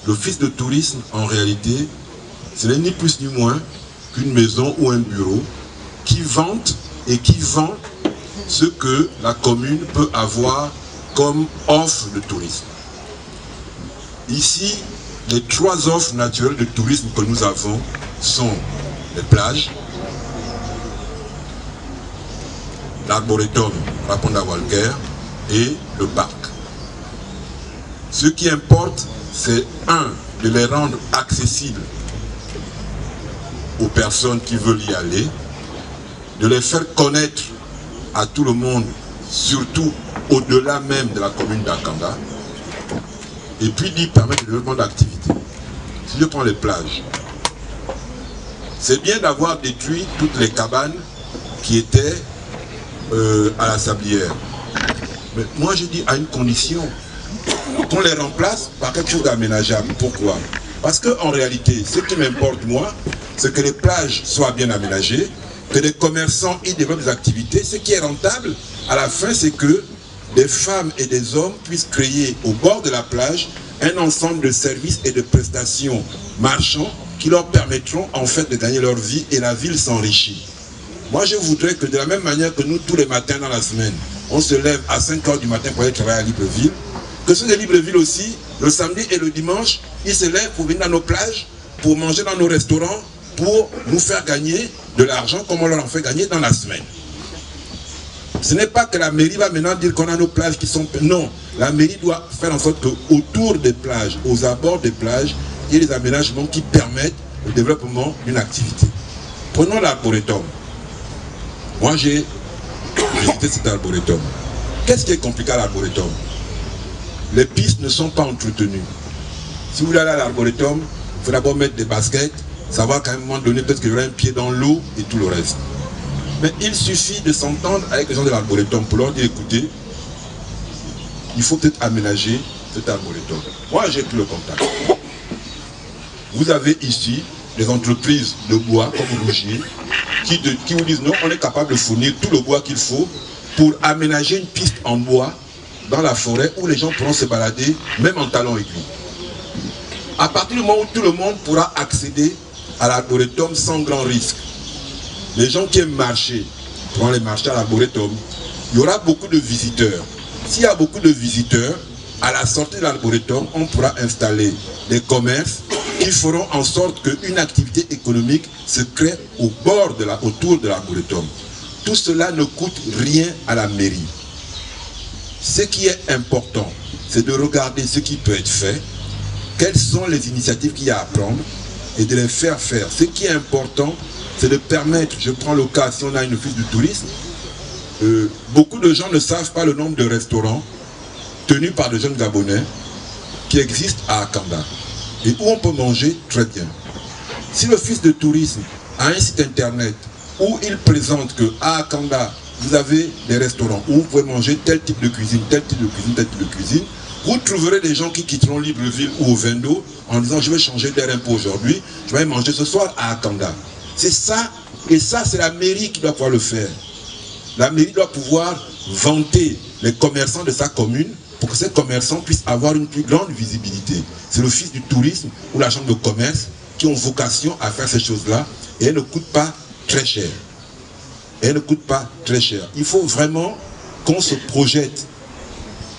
L'office de tourisme, en réalité, ce n'est ni plus ni moins qu'une maison ou un bureau qui vante et qui vend ce que la commune peut avoir comme offre de tourisme. Ici, les 3 offres naturelles de tourisme que nous avons sont les plages, l'arboretum Raponda-Walker et le parc. Ce qui importe, c'est de les rendre accessibles aux personnes qui veulent y aller, de les faire connaître à tout le monde, surtout au-delà même de la commune d'Akanda, et puis d'y permettre le développement d'activités. Si je prends les plages, c'est bien d'avoir détruit toutes les cabanes qui étaient à la Sablière. Mais moi je dis à une condition, qu'on les remplace par quelque chose d'aménageable. Pourquoi? Parce qu'en réalité, ce qui m'importe moi, c'est que les plages soient bien aménagées, que les commerçants y développent des activités. Ce qui est rentable, à la fin, c'est que des femmes et des hommes puissent créer au bord de la plage un ensemble de services et de prestations marchands qui leur permettront en fait de gagner leur vie et la ville s'enrichit. Moi je voudrais que de la même manière que nous tous les matins dans la semaine, on se lève à 5 h du matin pour aller travailler à Libreville, que ceux de Libreville aussi, le samedi et le dimanche, ils se lèvent pour venir dans nos plages, pour manger dans nos restaurants, pour nous faire gagner de l'argent comme on leur en fait gagner dans la semaine. Ce n'est pas que la mairie va maintenant dire qu'on a nos plages qui sont... Non, la mairie doit faire en sorte qu'autour des plages, aux abords des plages, il y ait des aménagements qui permettent le développement d'une activité. Prenons l'arboretum. Moi j'ai visité cet arboretum. Qu'est-ce qui est compliqué à l'arboretum? Les pistes ne sont pas entretenues. Si vous voulez aller à l'arboretum, il faut d'abord mettre des baskets, savoir qu'à un moment donné, peut-être qu'il y aura un pied dans l'eau et tout le reste. Mais il suffit de s'entendre avec les gens de l'arboretum pour leur dire, écoutez, il faut peut-être aménager cet arboretum. Moi, j'ai pris le contact. Vous avez ici des entreprises de bois comme Rougier qui vous disent, non, on est capable de fournir tout le bois qu'il faut pour aménager une piste en bois dans la forêt où les gens pourront se balader, même en talons aiguilles. À partir du moment où tout le monde pourra accéder à l'arboretum sans grand risque, les gens qui aiment marcher pourront aller marcher à l'arboretum. Il y aura beaucoup de visiteurs. S'il y a beaucoup de visiteurs, à la sortie de l'arboretum, on pourra installer des commerces qui feront en sorte qu'une activité économique se crée autour de l'arboretum. Tout cela ne coûte rien à la mairie. Ce qui est important, c'est de regarder ce qui peut être fait, quelles sont les initiatives qu'il y a à prendre et de les faire faire. Ce qui est important, c'est de permettre, je prends le cas, si on a une office du tourisme, beaucoup de gens ne savent pas le nombre de restaurants tenus par des jeunes Gabonais qui existent à Akanda et où on peut manger très bien. Si l'office de tourisme a un site internet où il présente qu'à Akanda, vous avez des restaurants où vous pouvez manger tel type de cuisine, tel type de cuisine, tel type de cuisine, vous trouverez des gens qui quitteront Libreville ou au Vendo en disant je vais changer d'air un peu aujourd'hui, je vais manger ce soir à Akanda. C'est ça, et ça c'est la mairie qui doit pouvoir le faire. La mairie doit pouvoir vanter les commerçants de sa commune pour que ces commerçants puissent avoir une plus grande visibilité. C'est l'office du tourisme ou la chambre de commerce qui ont vocation à faire ces choses-là et elles ne coûtent pas très cher. Elles ne coûtent pas très cher. Il faut vraiment qu'on se projette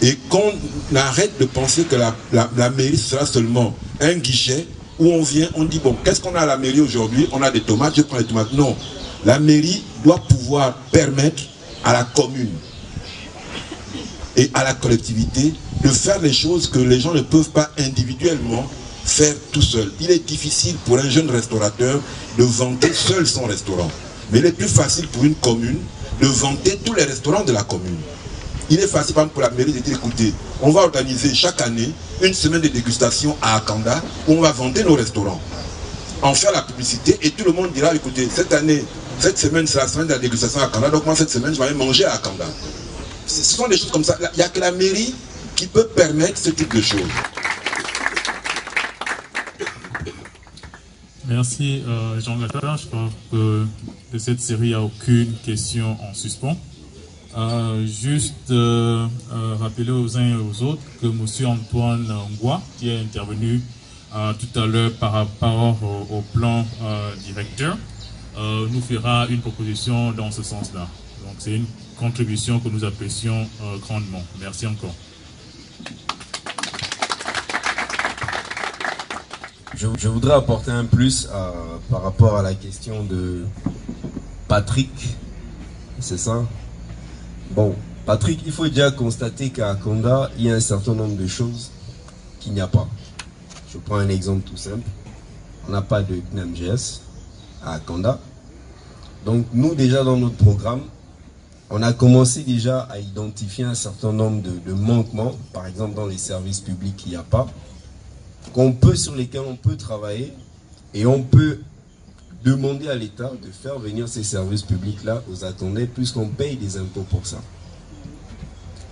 et qu'on arrête de penser que la mairie sera seulement un guichet où on vient, on dit bon, qu'est-ce qu'on a à la mairie aujourd'hui? On a des tomates, je prends les tomates. Non, la mairie doit pouvoir permettre à la commune et à la collectivité de faire les choses que les gens ne peuvent pas individuellement faire tout seul. Il est difficile pour un jeune restaurateur de vanter seul son restaurant. Mais il est plus facile pour une commune de vanter tous les restaurants de la commune. Il est facile pour la mairie de dire, écoutez, on va organiser chaque année une semaine de dégustation à Akanda où on va vanter nos restaurants, en faire la publicité et tout le monde dira, écoutez, cette année, cette semaine c'est la semaine de la dégustation à Akanda, donc moi cette semaine je vais aller manger à Akanda. Ce sont des choses comme ça. Il n'y a que la mairie qui peut permettre ce type de choses. Merci Jean-Gaspard. Je crois que de cette série, il n'y a aucune question en suspens. Juste rappeler aux uns et aux autres que M. Antoine Ngoua, qui est intervenu tout à l'heure par rapport au plan directeur, nous fera une proposition dans ce sens-là. Donc c'est une contribution que nous apprécions grandement. Merci encore. Je voudrais apporter un plus par rapport à la question de Patrick, c'est ça? Bon, Patrick, il faut déjà constater qu'à Akanda, il y a un certain nombre de choses qu'il n'y a pas. Je prends un exemple tout simple. On n'a pas de CNAMJS à Akanda. Donc nous, déjà dans notre programme, on a commencé déjà à identifier un certain nombre de manquements, par exemple dans les services publics qu'il n'y a pas, sur lesquels on peut travailler et on peut demander à l'État de faire venir ces services publics-là aux Akandais puisqu'on paye des impôts pour ça.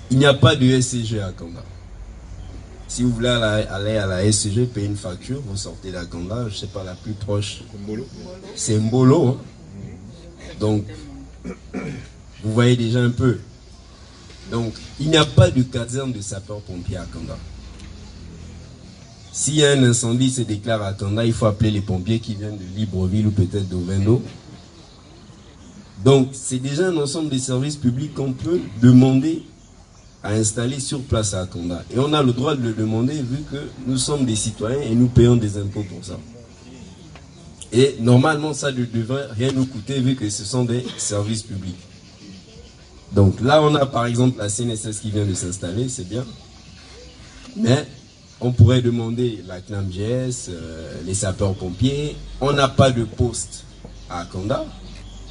Il n'y a pas de SCG à Akanda. Si vous voulez aller à la SCG, payer une facture, vous sortez d'Akanda, je ne sais pas, la plus proche, c'est Mbolo. Hein? Donc, vous voyez déjà un peu. Donc, il n'y a pas de caserne de sapeurs-pompiers à Akanda. S'il y a un incendie qui se déclare à Akanda, il faut appeler les pompiers qui viennent de Libreville ou peut-être d'Ovendo. Donc, c'est déjà un ensemble de services publics qu'on peut demander à installer sur place à Akanda. Et on a le droit de le demander vu que nous sommes des citoyens et nous payons des impôts pour ça. Et normalement, ça ne devrait rien nous coûter vu que ce sont des services publics. Donc là, on a par exemple la CNSS qui vient de s'installer, c'est bien. Mais on pourrait demander la CNAMJS, les sapeurs-pompiers. On n'a pas de poste à Akanda.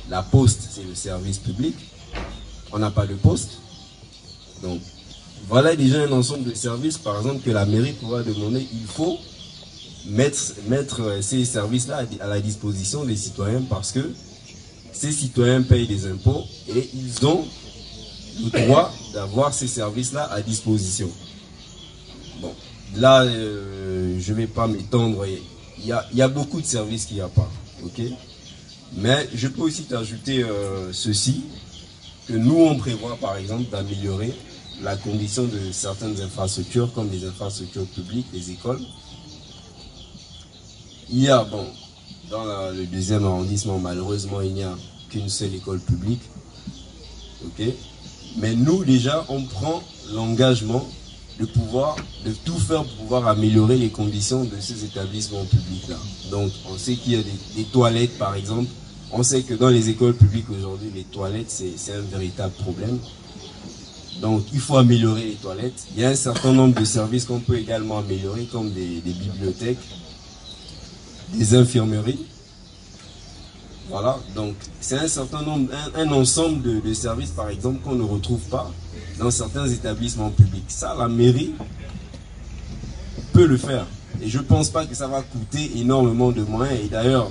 La poste, c'est le service public. On n'a pas de poste. Donc, voilà déjà un ensemble de services, par exemple, que la mairie pourra demander. Il faut mettre ces services-là à la disposition des citoyens parce que ces citoyens payent des impôts et ils ont le droit d'avoir ces services-là à disposition. Bon. Là, je ne vais pas m'étendre. Il y a beaucoup de services qu'il n'y a pas. Okay? Mais je peux aussi t'ajouter ceci, que nous, on prévoit par exemple d'améliorer la condition de certaines infrastructures, comme les infrastructures publiques, les écoles. Il y a, bon, dans le deuxième arrondissement, malheureusement, il n'y a qu'une seule école publique. Okay? Mais nous, déjà, on prend l'engagement de tout faire pour pouvoir améliorer les conditions de ces établissements publics-là. Donc, on sait qu'il y a des toilettes, par exemple. On sait que dans les écoles publiques aujourd'hui, les toilettes, c'est un véritable problème. Donc, il faut améliorer les toilettes. Il y a un certain nombre de services qu'on peut également améliorer, comme des bibliothèques, des infirmeries. Voilà, donc c'est un certain nombre, un ensemble de services, par exemple, qu'on ne retrouve pas dans certains établissements publics. Ça, la mairie peut le faire. Et je ne pense pas que ça va coûter énormément de moyens. Et d'ailleurs,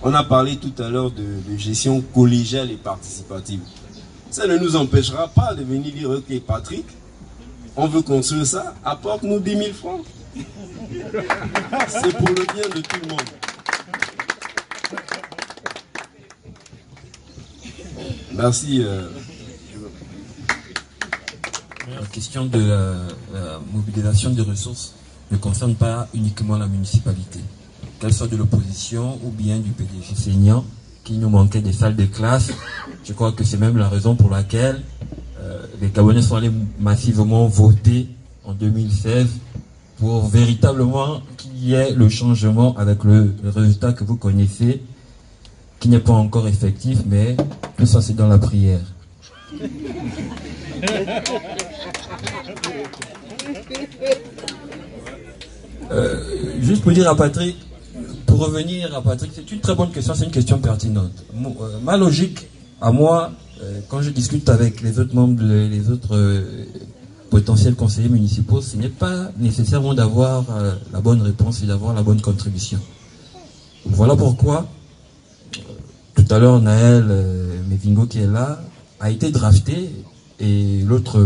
on a parlé tout à l'heure de gestion collégiale et participative. Ça ne nous empêchera pas de venir dire, ok, Patrick, on veut construire ça, apporte-nous 10 000 francs. C'est pour le bien de tout le monde. Merci. La question de la mobilisation des ressources ne concerne pas uniquement la municipalité. Qu'elle soit de l'opposition ou bien du PDG senior, qui nous manquait des salles de classe. Je crois que c'est même la raison pour laquelle les Gabonais sont allés massivement voter en 2016 pour véritablement qu'il y ait le changement avec le résultat que vous connaissez, qui n'est pas encore effectif, mais tout ça c'est dans la prière. Juste pour dire à Patrick, pour revenir à Patrick, c'est une très bonne question, c'est une question pertinente. Ma logique, à moi, quand je discute avec les autres membres, les autres potentiels conseillers municipaux, ce n'est pas nécessairement d'avoir la bonne réponse et d'avoir la bonne contribution. Voilà pourquoi, tout à l'heure, Naël Mevingo qui est là, a été drafté, et l'autre,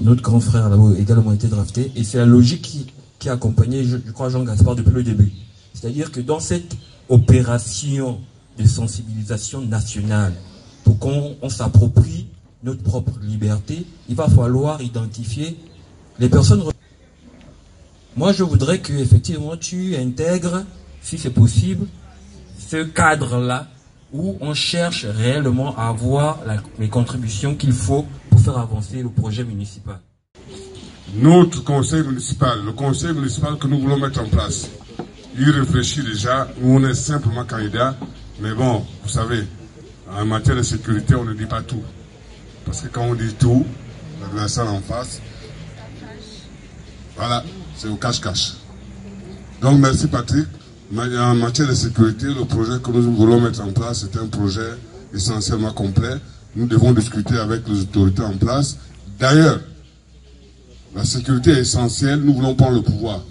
notre grand frère là-bas a également été drafté, et c'est la logique qui a accompagné, je crois, Jean Gaspard depuis le début. C'est-à-dire que dans cette opération de sensibilisation nationale, pour qu'on s'approprie notre propre liberté, il va falloir identifier les personnes. Moi, je voudrais que effectivement tu intègres, si c'est possible, ce cadre-là où on cherche réellement à avoir les contributions qu'il faut pour faire avancer le projet municipal. Notre conseil municipal, le conseil municipal que nous voulons mettre en place, il réfléchit déjà. Nous, on est simplement candidat, mais bon, vous savez, en matière de sécurité, on ne dit pas tout. Parce que quand on dit tout, l'adversaire en face, voilà, c'est au cache-cache. Donc merci Patrick. En matière de sécurité, le projet que nous voulons mettre en place est un projet essentiellement complet. Nous devons discuter avec les autorités en place. D'ailleurs, la sécurité est essentielle, nous voulons prendre le pouvoir.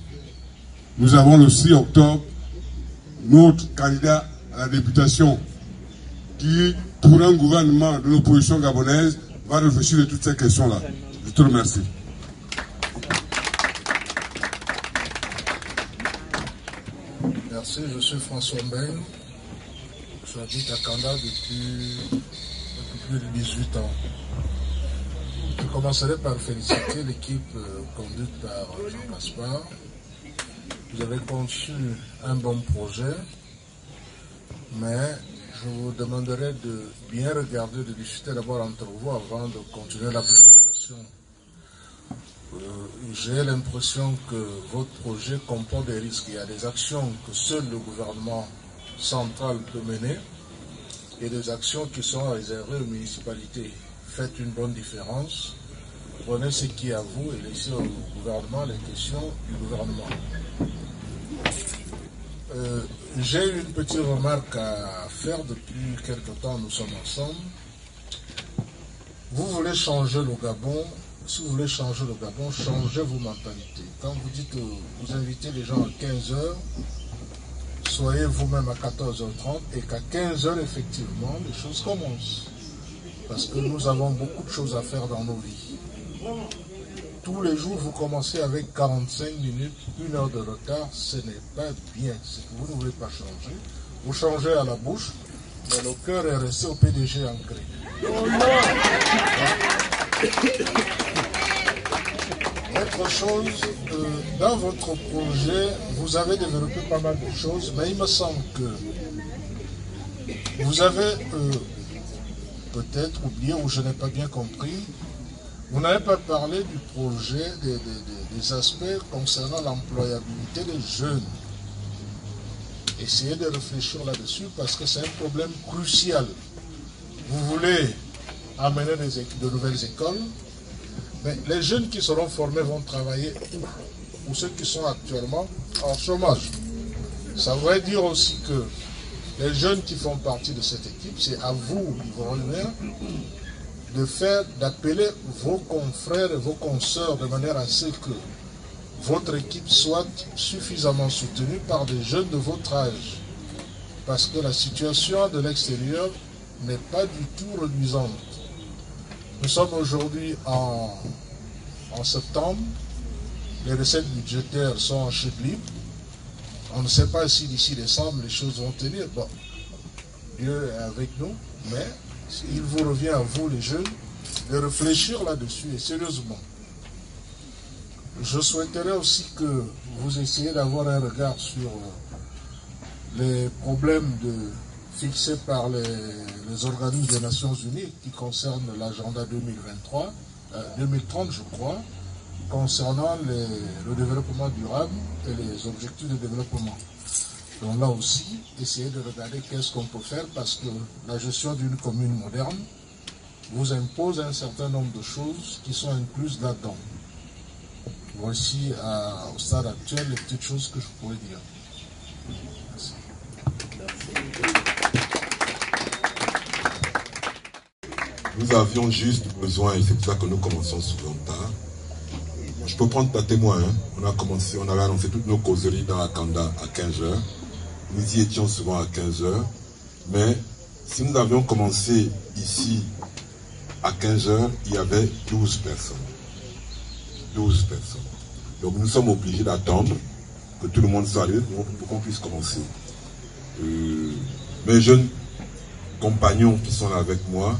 Nous avons le 6 octobre notre candidat à la députation qui, pour un gouvernement de l'opposition gabonaise, va réfléchir à toutes ces questions-là. Je te remercie. Merci, je suis François Mbeng. J'habite à Kanda depuis plus de 18 ans. Je commencerai par féliciter l'équipe conduite par Jean Gaspard. Vous avez conçu un bon projet, mais je vous demanderai de bien regarder, de discuter d'abord entre vous avant de continuer la présentation. J'ai l'impression que votre projet comporte des risques. Il y a des actions que seul le gouvernement central peut mener et des actions qui sont réservées aux municipalités. Faites une bonne différence. Prenez ce qui est à vous et laissez au gouvernement les questions du gouvernement. J'ai une petite remarque à faire depuis quelque temps, nous sommes ensemble. Vous voulez changer le Gabon. Si vous voulez changer le Gabon, changez vos mentalités. Quand vous dites, vous invitez les gens à 15h, soyez vous-même à 14h30 et qu'à 15h, effectivement, les choses commencent. Parce que nous avons beaucoup de choses à faire dans nos vies. Tous les jours, vous commencez avec 45 minutes, 1 heure de retard, ce n'est pas bien. C'est que vous ne voulez pas changer. Vous changez à la bouche, mais le cœur est resté au PDG ancré. Oh non! Autre chose, dans votre projet, vous avez développé pas mal de choses, mais il me semble que vous avez peut-être oublié ou je n'ai pas bien compris, vous n'avez pas parlé du projet, des aspects concernant l'employabilité des jeunes. Essayez de réfléchir là-dessus parce que c'est un problème crucial. Vous voulez amener de nouvelles écoles, mais les jeunes qui seront formés vont travailler où? Ou ceux qui sont actuellement en chômage. Ça voudrait dire aussi que les jeunes qui font partie de cette équipe, c'est à vous, Livoire, d'appeler vos confrères et vos consoeurs de manière à ce que votre équipe soit suffisamment soutenue par des jeunes de votre âge. Parce que la situation de l'extérieur n'est pas du tout reluisante. Nous sommes aujourd'hui en septembre, les recettes budgétaires sont en chute libre. On ne sait pas si d'ici décembre les choses vont tenir. Bon, Dieu est avec nous, mais il vous revient à vous les jeunes de réfléchir là-dessus et sérieusement. Je souhaiterais aussi que vous essayiez d'avoir un regard sur les problèmes fixés par les organismes des Nations Unies qui concernent l'agenda 2030, je crois, concernant le développement durable et les objectifs de développement. Donc là aussi, essayez de regarder qu'est-ce qu'on peut faire parce que la gestion d'une commune moderne vous impose un certain nombre de choses qui sont incluses là-dedans. Voici au stade actuel les petites choses que je pourrais dire. Merci. Nous avions juste besoin, et c'est pour ça que nous commençons souvent tard. Je peux prendre ta témoin, hein. On avait annoncé toutes nos causeries dans Akanda à 15h. Nous y étions souvent à 15h. Mais si nous avions commencé ici à 15h, il y avait 12 personnes. 12 personnes. Donc nous sommes obligés d'attendre que tout le monde soit arrivé pour qu'on puisse commencer. Mes jeunes compagnons qui sont là avec moi,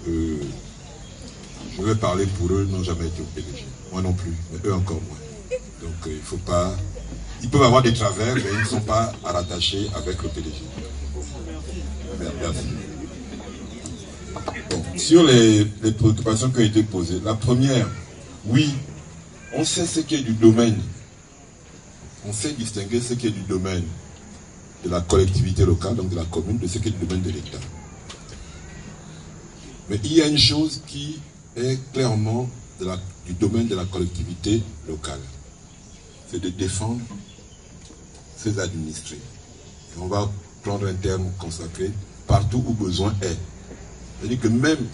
je vais parler pour eux, n'ont jamais été au PDG. Moi non plus, mais eux encore moins. Donc il ne faut pas... Ils peuvent avoir des travers, mais ils ne sont pas rattachés avec le PDG. Merci. Bon, sur les préoccupations qui ont été posées, la première, oui, on sait ce qui est du domaine. On sait distinguer ce qui est du domaine de la collectivité locale, donc de la commune, de ce qui est du domaine de l'État. Mais il y a une chose qui est clairement du domaine de la collectivité locale. C'est de défendre ses administrés. Et on va prendre un terme consacré, partout où besoin est. C'est-à-dire que même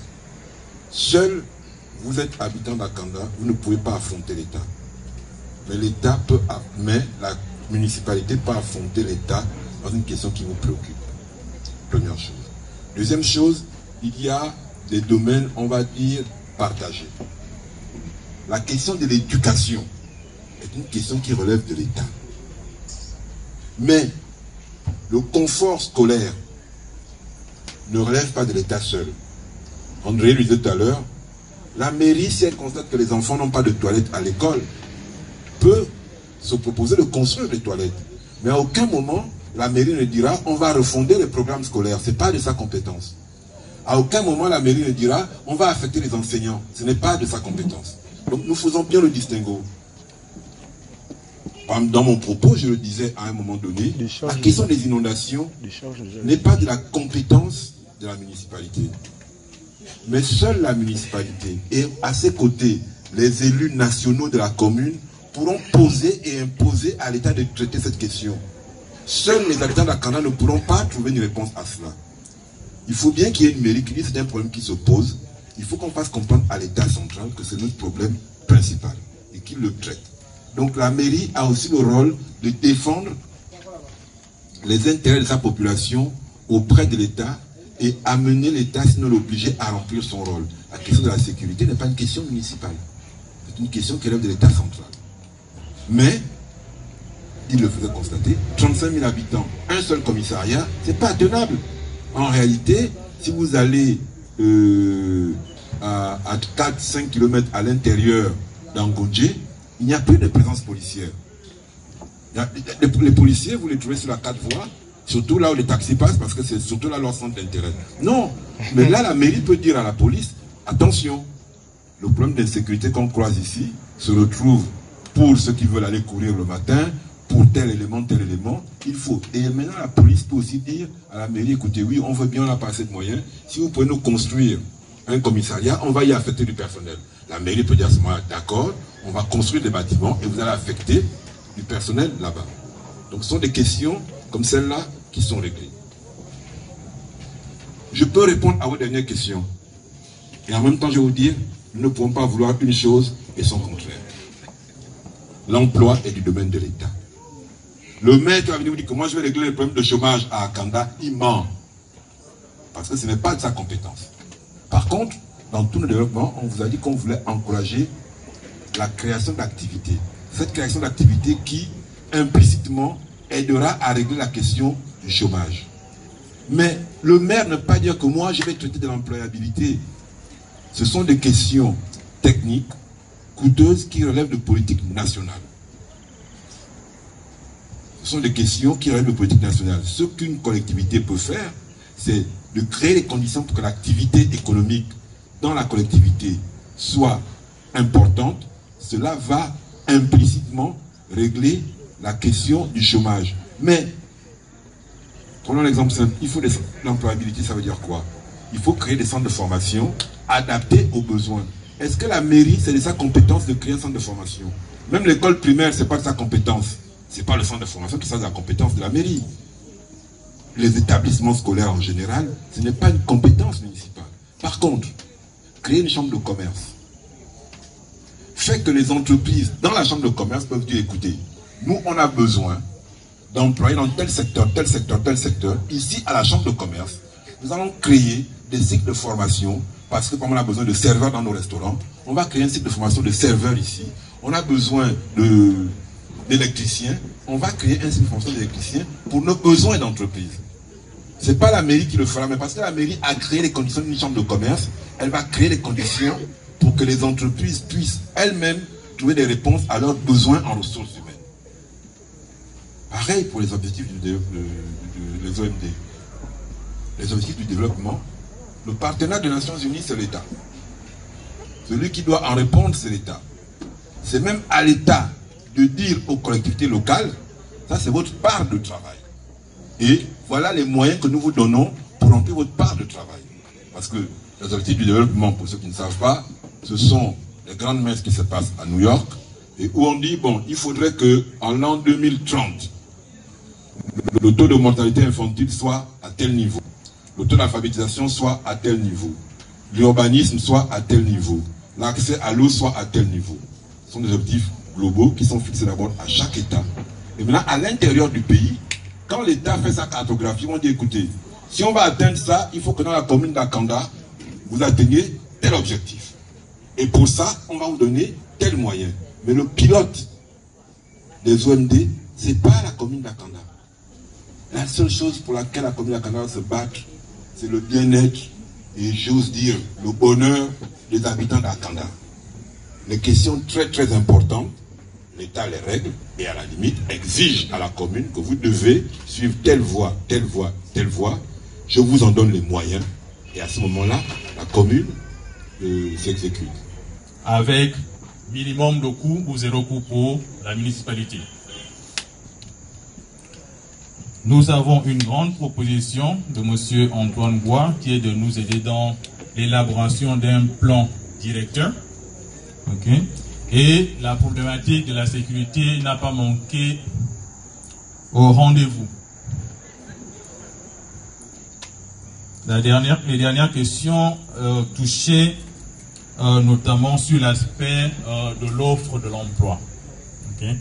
seul, vous êtes habitant d'Akanda, vous ne pouvez pas affronter l'État. Mais la municipalité peut affronter l'État dans une question qui vous préoccupe. Première chose. Deuxième chose, il y a des domaines, on va dire, partagés. La question de l'éducation est une question qui relève de l'État. Mais le confort scolaire ne relève pas de l'État seul. André lui disait tout à l'heure, la mairie, si elle constate que les enfants n'ont pas de toilettes à l'école, peut se proposer de construire des toilettes. Mais à aucun moment, la mairie ne dira, on va refonder les programmes scolaires. Ce n'est pas de sa compétence. À aucun moment, la mairie ne dira, on va affecter les enseignants. Ce n'est pas de sa compétence. Donc nous faisons bien le distinguo. Dans mon propos, je le disais à un moment donné, la question des inondations n'est pas de la compétence de la municipalité. Mais seule la municipalité et à ses côtés, les élus nationaux de la commune pourront poser et imposer à l'État de traiter cette question. Seuls les habitants d'Akanda ne pourront pas trouver une réponse à cela. Il faut bien qu'il y ait une mairie qui dise que c'est un problème qui se pose. Il faut qu'on fasse comprendre à l'État central que c'est notre problème principal et qu'il le traite. Donc la mairie a aussi le rôle de défendre les intérêts de sa population auprès de l'État et amener l'État, sinon l'obliger à remplir son rôle. La question de la sécurité n'est pas une question municipale. C'est une question qui relève de l'État central. Mais, il le faisait constater, 35 000 habitants, un seul commissariat, c'est pas tenable. En réalité, si vous allez à 4-5 km à l'intérieur d'Angodje, il n'y a plus de présence policière. Les policiers, vous les trouvez sur la 4 voies, surtout là où les taxis passent, parce que c'est surtout là leur centre d'intérêt. Non, mais là, la mairie peut dire à la police, attention, le problème d'insécurité qu'on croise ici se retrouve pour ceux qui veulent aller courir le matin, pour tel élément, il faut. Et maintenant, la police peut aussi dire à la mairie, écoutez, oui, on veut bien, on n'a pas assez de moyens. Si vous pouvez nous construire un commissariat, on va y affecter du personnel. La mairie peut dire à ce moment-là, d'accord, on va construire des bâtiments et vous allez affecter du personnel là-bas. Donc ce sont des questions comme celle-là qui sont réglées. Je peux répondre à vos dernières questions. Et en même temps, je vais vous dire, nous ne pouvons pas vouloir une chose et son contraire. L'emploi est du domaine de l'État. Le maire qui va venir vous dire que moi je vais régler les problèmes de chômage à Akanda, il ment. Parce que ce n'est pas de sa compétence. Par contre, dans tout le développement, on vous a dit qu'on voulait encourager la création d'activités. Cette création d'activités qui, implicitement, aidera à régler la question du chômage. Mais le maire ne peut pas dire que moi je vais traiter de l'employabilité. Ce sont des questions techniques, coûteuses, qui relèvent de politique nationale. Ce sont des questions qui relèvent de politique nationale. Ce qu'une collectivité peut faire, c'est de créer les conditions pour que l'activité économique dans la collectivité soit importante. Cela va implicitement régler la question du chômage. Mais, prenons l'exemple simple, il faut l'employabilité, ça veut dire quoi? Il faut créer des centres de formation adaptés aux besoins. Est-ce que la mairie, c'est de sa compétence de créer un centre de formation? Même l'école primaire, ce n'est pas de sa compétence. Ce n'est pas le centre de formation qui est de la compétence de la mairie. Les établissements scolaires en général, ce n'est pas une compétence municipale. Par contre, créer une chambre de commerce fait que les entreprises dans la chambre de commerce peuvent dire, écoutez, nous on a besoin d'employer dans tel secteur, tel secteur, tel secteur. Ici, à la chambre de commerce, nous allons créer des cycles de formation parce que comme on a besoin de serveurs dans nos restaurants, on va créer un cycle de formation de serveurs ici. On a besoin d'électriciens, on va créer un cycle de formation d'électriciens pour nos besoins d'entreprise. Ce n'est pas la mairie qui le fera, mais parce que la mairie a créé les conditions d'une chambre de commerce, elle va créer les conditions pour que les entreprises puissent elles-mêmes trouver des réponses à leurs besoins en ressources humaines. Pareil pour les objectifs des OMD. Les objectifs du développement, le partenaire des Nations Unies, c'est l'État. Celui qui doit en répondre, c'est l'État. C'est même à l'État de dire aux collectivités locales, ça c'est votre part de travail. Et voilà les moyens que nous vous donnons pour remplir votre part de travail. Parce que les objectifs du développement, pour ceux qui ne savent pas, ce sont les grandes messes qui se passent à New York, et où on dit, bon, il faudrait qu'en l'an 2030, le taux de mortalité infantile soit à tel niveau, le taux d'alphabétisation soit à tel niveau, l'urbanisme soit à tel niveau, l'accès à l'eau soit à tel niveau. Ce sont des objectifs globaux qui sont fixés d'abord à chaque État. Et maintenant, à l'intérieur du pays, quand l'État fait sa cartographie, on dit, écoutez, si on va atteindre ça, il faut que dans la commune d'Akanda, vous atteigniez tel objectif. Et pour ça, on va vous donner tel moyen. Mais le pilote des OMD, ce n'est pas la commune d'Akanda. La seule chose pour laquelle la commune d'Akanda va se battre, c'est le bien-être et, j'ose dire, le bonheur des habitants d'Akanda. Les questions très très importantes, l'État les règle et à la limite exige à la commune que vous devez suivre telle voie, telle voie, telle voie. Je vous en donne les moyens et à ce moment-là, la commune s'exécute. Avec minimum de coûts ou zéro coût pour la municipalité. Nous avons une grande proposition de M. Antoine Bois qui est de nous aider dans l'élaboration d'un plan directeur. Okay. Et la problématique de la sécurité n'a pas manqué au rendez-vous. Les dernières questions touchaient notamment sur l'aspect de l'offre de l'emploi. Okay.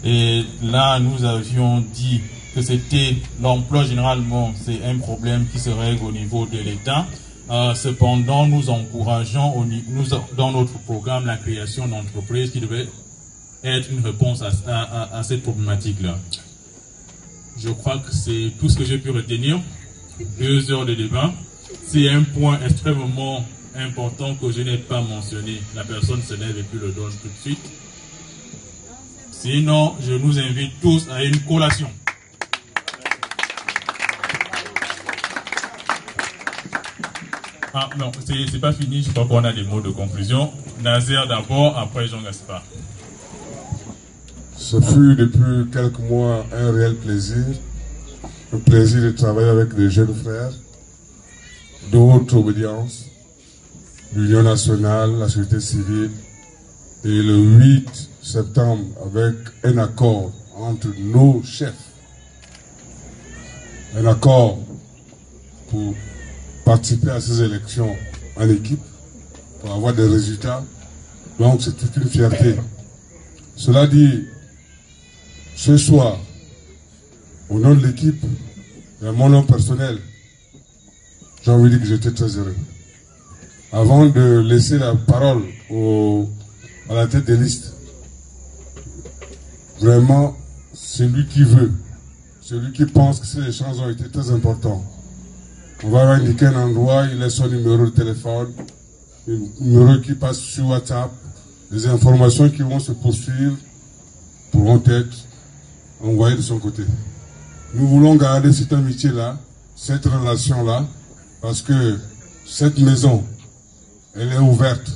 Et là, nous avions dit que c'était l'emploi, généralement, c'est un problème qui se règle au niveau de l'État. Cependant, nous encourageons dans notre programme la création d'entreprises qui devait être une réponse à cette problématique-là. Je crois que c'est tout ce que j'ai pu retenir. 2 heures de débat. C'est un point extrêmement important que je n'ai pas mentionné. La personne se lève et puis le donne tout de suite. Sinon, je nous invite tous à une collation. Ah non, c'est pas fini, je crois qu'on a des mots de conclusion. Nazer d'abord, après Jean Gaspard. Ce fut depuis quelques mois un réel plaisir. Le plaisir de travailler avec des jeunes frères de haute obédience, l'Union nationale, la société civile, et le 8 septembre avec un accord entre nos chefs, un accord pour participer à ces élections en équipe, pour avoir des résultats. Donc c'est toute une fierté. Cela dit, ce soir, au nom de l'équipe et à mon nom personnel, j'ai envie de dire que j'étais très heureux. Avant de laisser la parole à la tête des listes, vraiment, celui qui veut, celui qui pense que ces échanges ont été très importants, on va indiquer un endroit, il laisse son numéro de téléphone, un numéro qui passe sur WhatsApp, des informations qui vont se poursuivre pourront être envoyées de son côté. Nous voulons garder cette amitié-là, cette relation-là, parce que cette maison, elle est ouverte.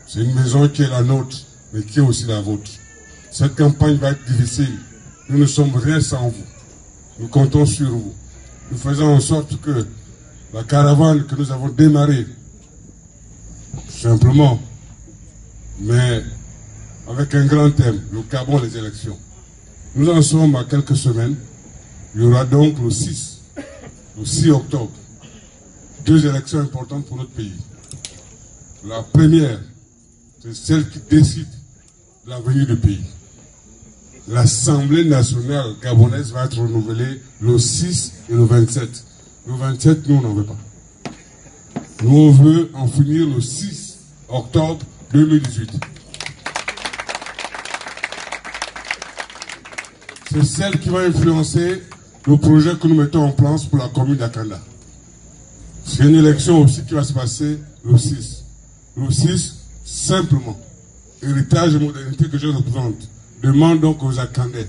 C'est une maison qui est la nôtre, mais qui est aussi la vôtre. Cette campagne va être difficile. Nous ne sommes rien sans vous. Nous comptons sur vous. Nous faisons en sorte que la caravane que nous avons démarrée, simplement, mais avec un grand thème, le Gabon, les élections. Nous en sommes à quelques semaines. Il y aura donc le 6 octobre, 2 élections importantes pour notre pays. La première, c'est celle qui décide de l'avenir du pays. L'Assemblée nationale gabonaise va être renouvelée le 6 et le 27. Le 27, nous, on n'en veut pas. Nous, on veut en finir le 6 octobre 2018. C'est celle qui va influencer le projet que nous mettons en place pour la commune d'Akanda. C'est une élection aussi qui va se passer le 6. Le 6, simplement, héritage et modernité que je représente, demande donc aux Akandais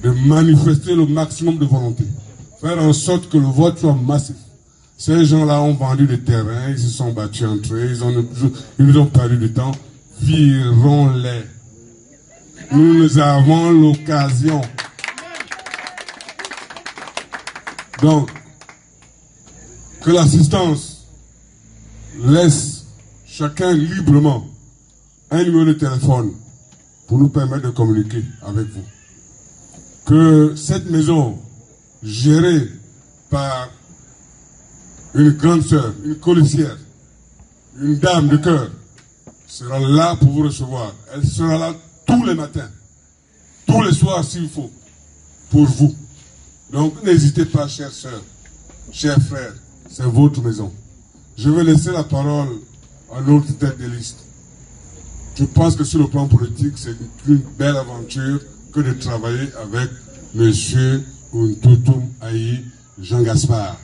de manifester le maximum de volonté, faire en sorte que le vote soit massif. Ces gens-là ont vendu des terrains, ils se sont battus entre eux, ils nous ont perdu du temps, virons-les. Nous avons l'occasion. Donc, que l'assistance laisse chacun librement un numéro de téléphone pour nous permettre de communiquer avec vous. Que cette maison, gérée par une grande sœur, une colissière, une dame de cœur, sera là pour vous recevoir. Elle sera là tous les matins, tous les soirs s'il faut, pour vous. Donc n'hésitez pas, chères sœurs, chers frères, c'est votre maison. Je vais laisser la parole à l'autre tête de liste. Je pense que sur le plan politique, c'est une belle aventure que de travailler avec M. Untoutoum Aïe Jean Gaspard.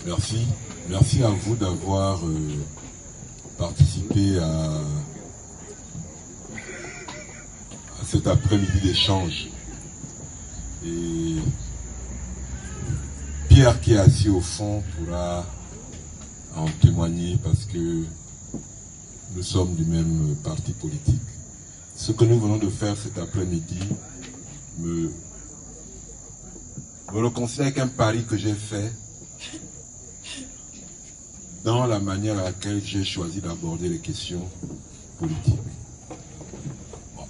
Merci. Merci à vous d'avoir participé à cet après-midi d'échange. Et Pierre qui est assis au fond pourra en témoigner parce que nous sommes du même parti politique. Ce que nous venons de faire cet après-midi me réconcilie avec un pari que j'ai fait dans la manière à laquelle j'ai choisi d'aborder les questions politiques.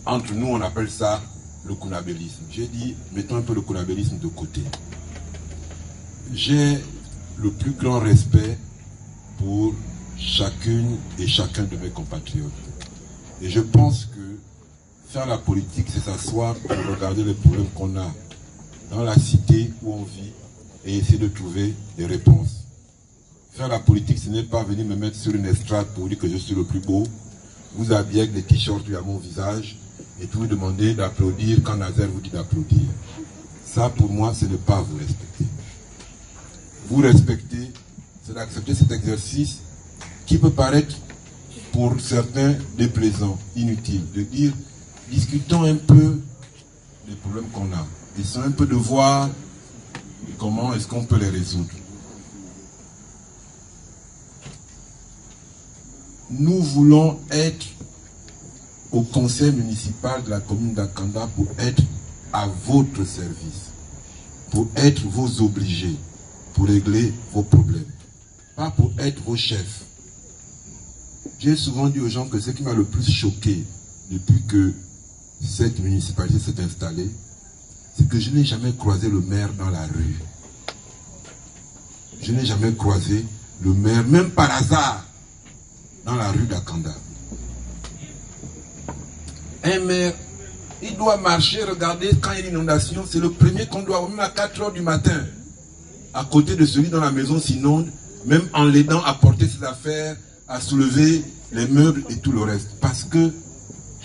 Entre nous, on appelle ça le kounabélisme. J'ai dit, mettons un peu le kounabélisme de côté. J'ai le plus grand respect pour chacune et chacun de mes compatriotes. Et je pense que faire la politique, c'est s'asseoir pour regarder les problèmes qu'on a dans la cité où on vit et essayer de trouver des réponses. Faire la politique, ce n'est pas venir me mettre sur une estrade pour dire que je suis le plus beau, vous habiller avec des t-shirts à mon visage et puis vous demander d'applaudir quand Nazaire vous dit d'applaudir. Ça, pour moi, ce n'est pas vous respecter. Vous respecter, c'est d'accepter cet exercice qui peut paraître pour certains déplaisant, inutile, de dire, discutons un peu des problèmes qu'on a. Essayons un peu de voir comment est-ce qu'on peut les résoudre. Nous voulons être au conseil municipal de la commune d'Akanda pour être à votre service, pour être vos obligés, pour régler vos problèmes, pas pour être vos chefs. J'ai souvent dit aux gens que ce qui m'a le plus choqué depuis que cette municipalité s'est installée, c'est que je n'ai jamais croisé le maire dans la rue. Je n'ai jamais croisé le maire, même par hasard, dans la rue d'Akanda. Un maire, il doit marcher, regarder quand il y a une inondation, c'est le premier qu'on doit, même à 4 h du matin, à côté de celui dont la maison s'inonde, même en l'aidant à porter ses affaires, à soulever les meubles et tout le reste. Parce que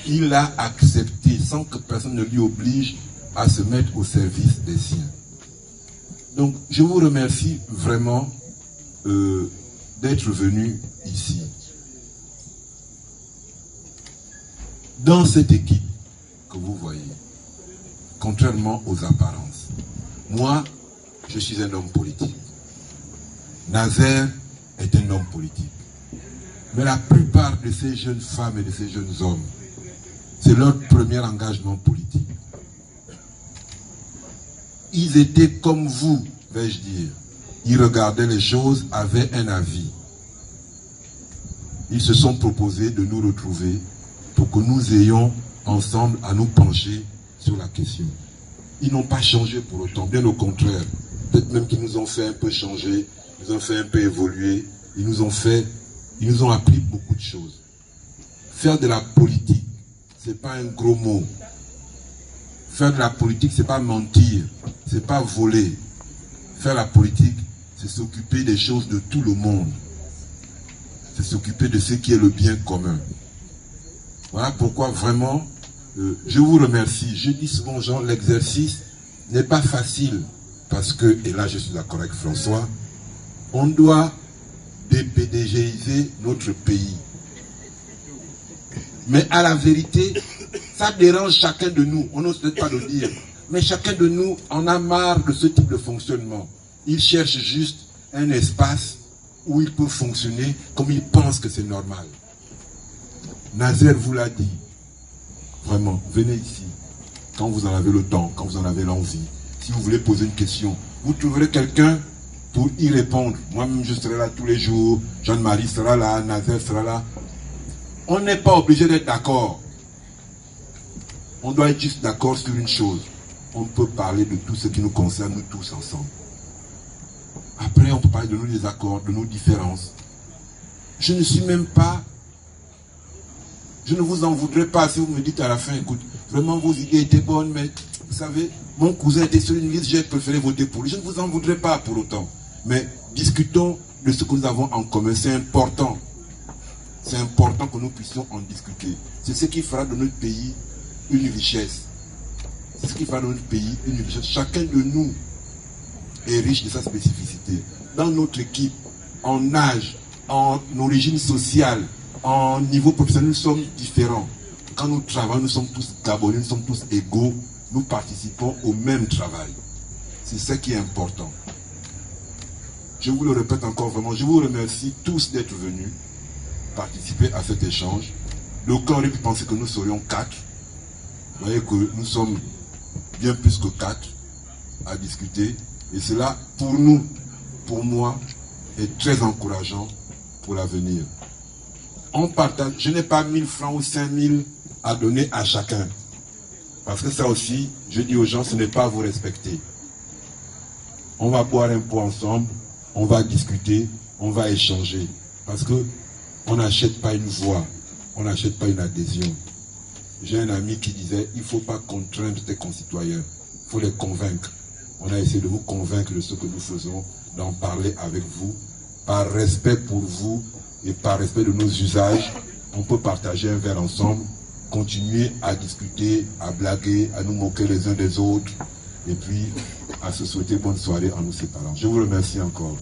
il a accepté, sans que personne ne lui oblige, à se mettre au service des siens. Donc, je vous remercie vraiment d'être venu ici. Dans cette équipe que vous voyez, contrairement aux apparences, moi, je suis un homme politique. Nazaire est un homme politique. Mais la plupart de ces jeunes femmes et de ces jeunes hommes, c'est leur premier engagement politique. Ils étaient comme vous, vais-je dire, ils regardaient les choses, avaient un avis. Ils se sont proposés de nous retrouver pour que nous ayons ensemble à nous pencher sur la question. Ils n'ont pas changé pour autant, bien au contraire. Peut-être même qu'ils nous ont fait un peu changer, ils nous ont fait un peu évoluer, ils nous ont appris beaucoup de choses. Faire de la politique, c'est pas un gros mot. Faire de la politique, c'est pas mentir, c'est pas voler. Faire la politique, c'est s'occuper des choses de tout le monde. C'est s'occuper de ce qui est le bien commun. Voilà pourquoi vraiment, je vous remercie. Je dis souvent aux gens, l'exercice n'est pas facile parce que, et là je suis d'accord avec François, on doit dépédégéiser notre pays. Mais à la vérité, ça dérange chacun de nous. On n'ose peut-être pas le dire. Mais chacun de nous en a marre de ce type de fonctionnement. Il cherche juste un espace où il peut fonctionner comme il pense que c'est normal. Nazer vous l'a dit. Vraiment, venez ici. Quand vous en avez le temps, quand vous en avez l'envie. Si vous voulez poser une question, vous trouverez quelqu'un pour y répondre. Moi-même, je serai là tous les jours. Jeanne-Marie sera là, Nazer sera là. On n'est pas obligé d'être d'accord. On doit être juste d'accord sur une chose. On peut parler de tout ce qui nous concerne, nous tous ensemble. Après, on peut parler de nos désaccords, de nos différences. Je ne suis même pas... Je ne vous en voudrais pas si vous me dites à la fin, écoute, vraiment vos idées étaient bonnes, mais vous savez, mon cousin était sur une liste, j'ai préféré voter pour lui. Je ne vous en voudrais pas pour autant. Mais discutons de ce que nous avons en commun, c'est important. C'est important que nous puissions en discuter. C'est ce qui fera de notre pays une richesse. C'est ce qui fera de notre pays une richesse. Chacun de nous est riche de sa spécificité. Dans notre équipe, en âge, en origine sociale, en niveau professionnel, nous sommes différents. Quand nous travaillons, nous sommes tous gabonais, nous sommes tous égaux. Nous participons au même travail. C'est ce qui est important. Je vous le répète encore vraiment, je vous remercie tous d'être venus participer à cet échange. D'aucuns auraient pu penser que nous serions 4. Vous voyez que nous sommes bien plus que 4 à discuter. Et cela, pour nous, pour moi, est très encourageant pour l'avenir. On partage, je n'ai pas 1000 francs ou 5000 à donner à chacun. Parce que ça aussi, je dis aux gens, ce n'est pas à vous respecter. On va boire un pot ensemble, on va discuter, on va échanger. Parce que on n'achète pas une voix, on n'achète pas une adhésion. J'ai un ami qui disait, il ne faut pas contraindre tes concitoyens, il faut les convaincre. On a essayé de vous convaincre de ce que nous faisons, d'en parler avec vous, par respect pour vous et par respect de nos usages. On peut partager un verre ensemble, continuer à discuter, à blaguer, à nous moquer les uns des autres, et puis à se souhaiter bonne soirée en nous séparant. Je vous remercie encore.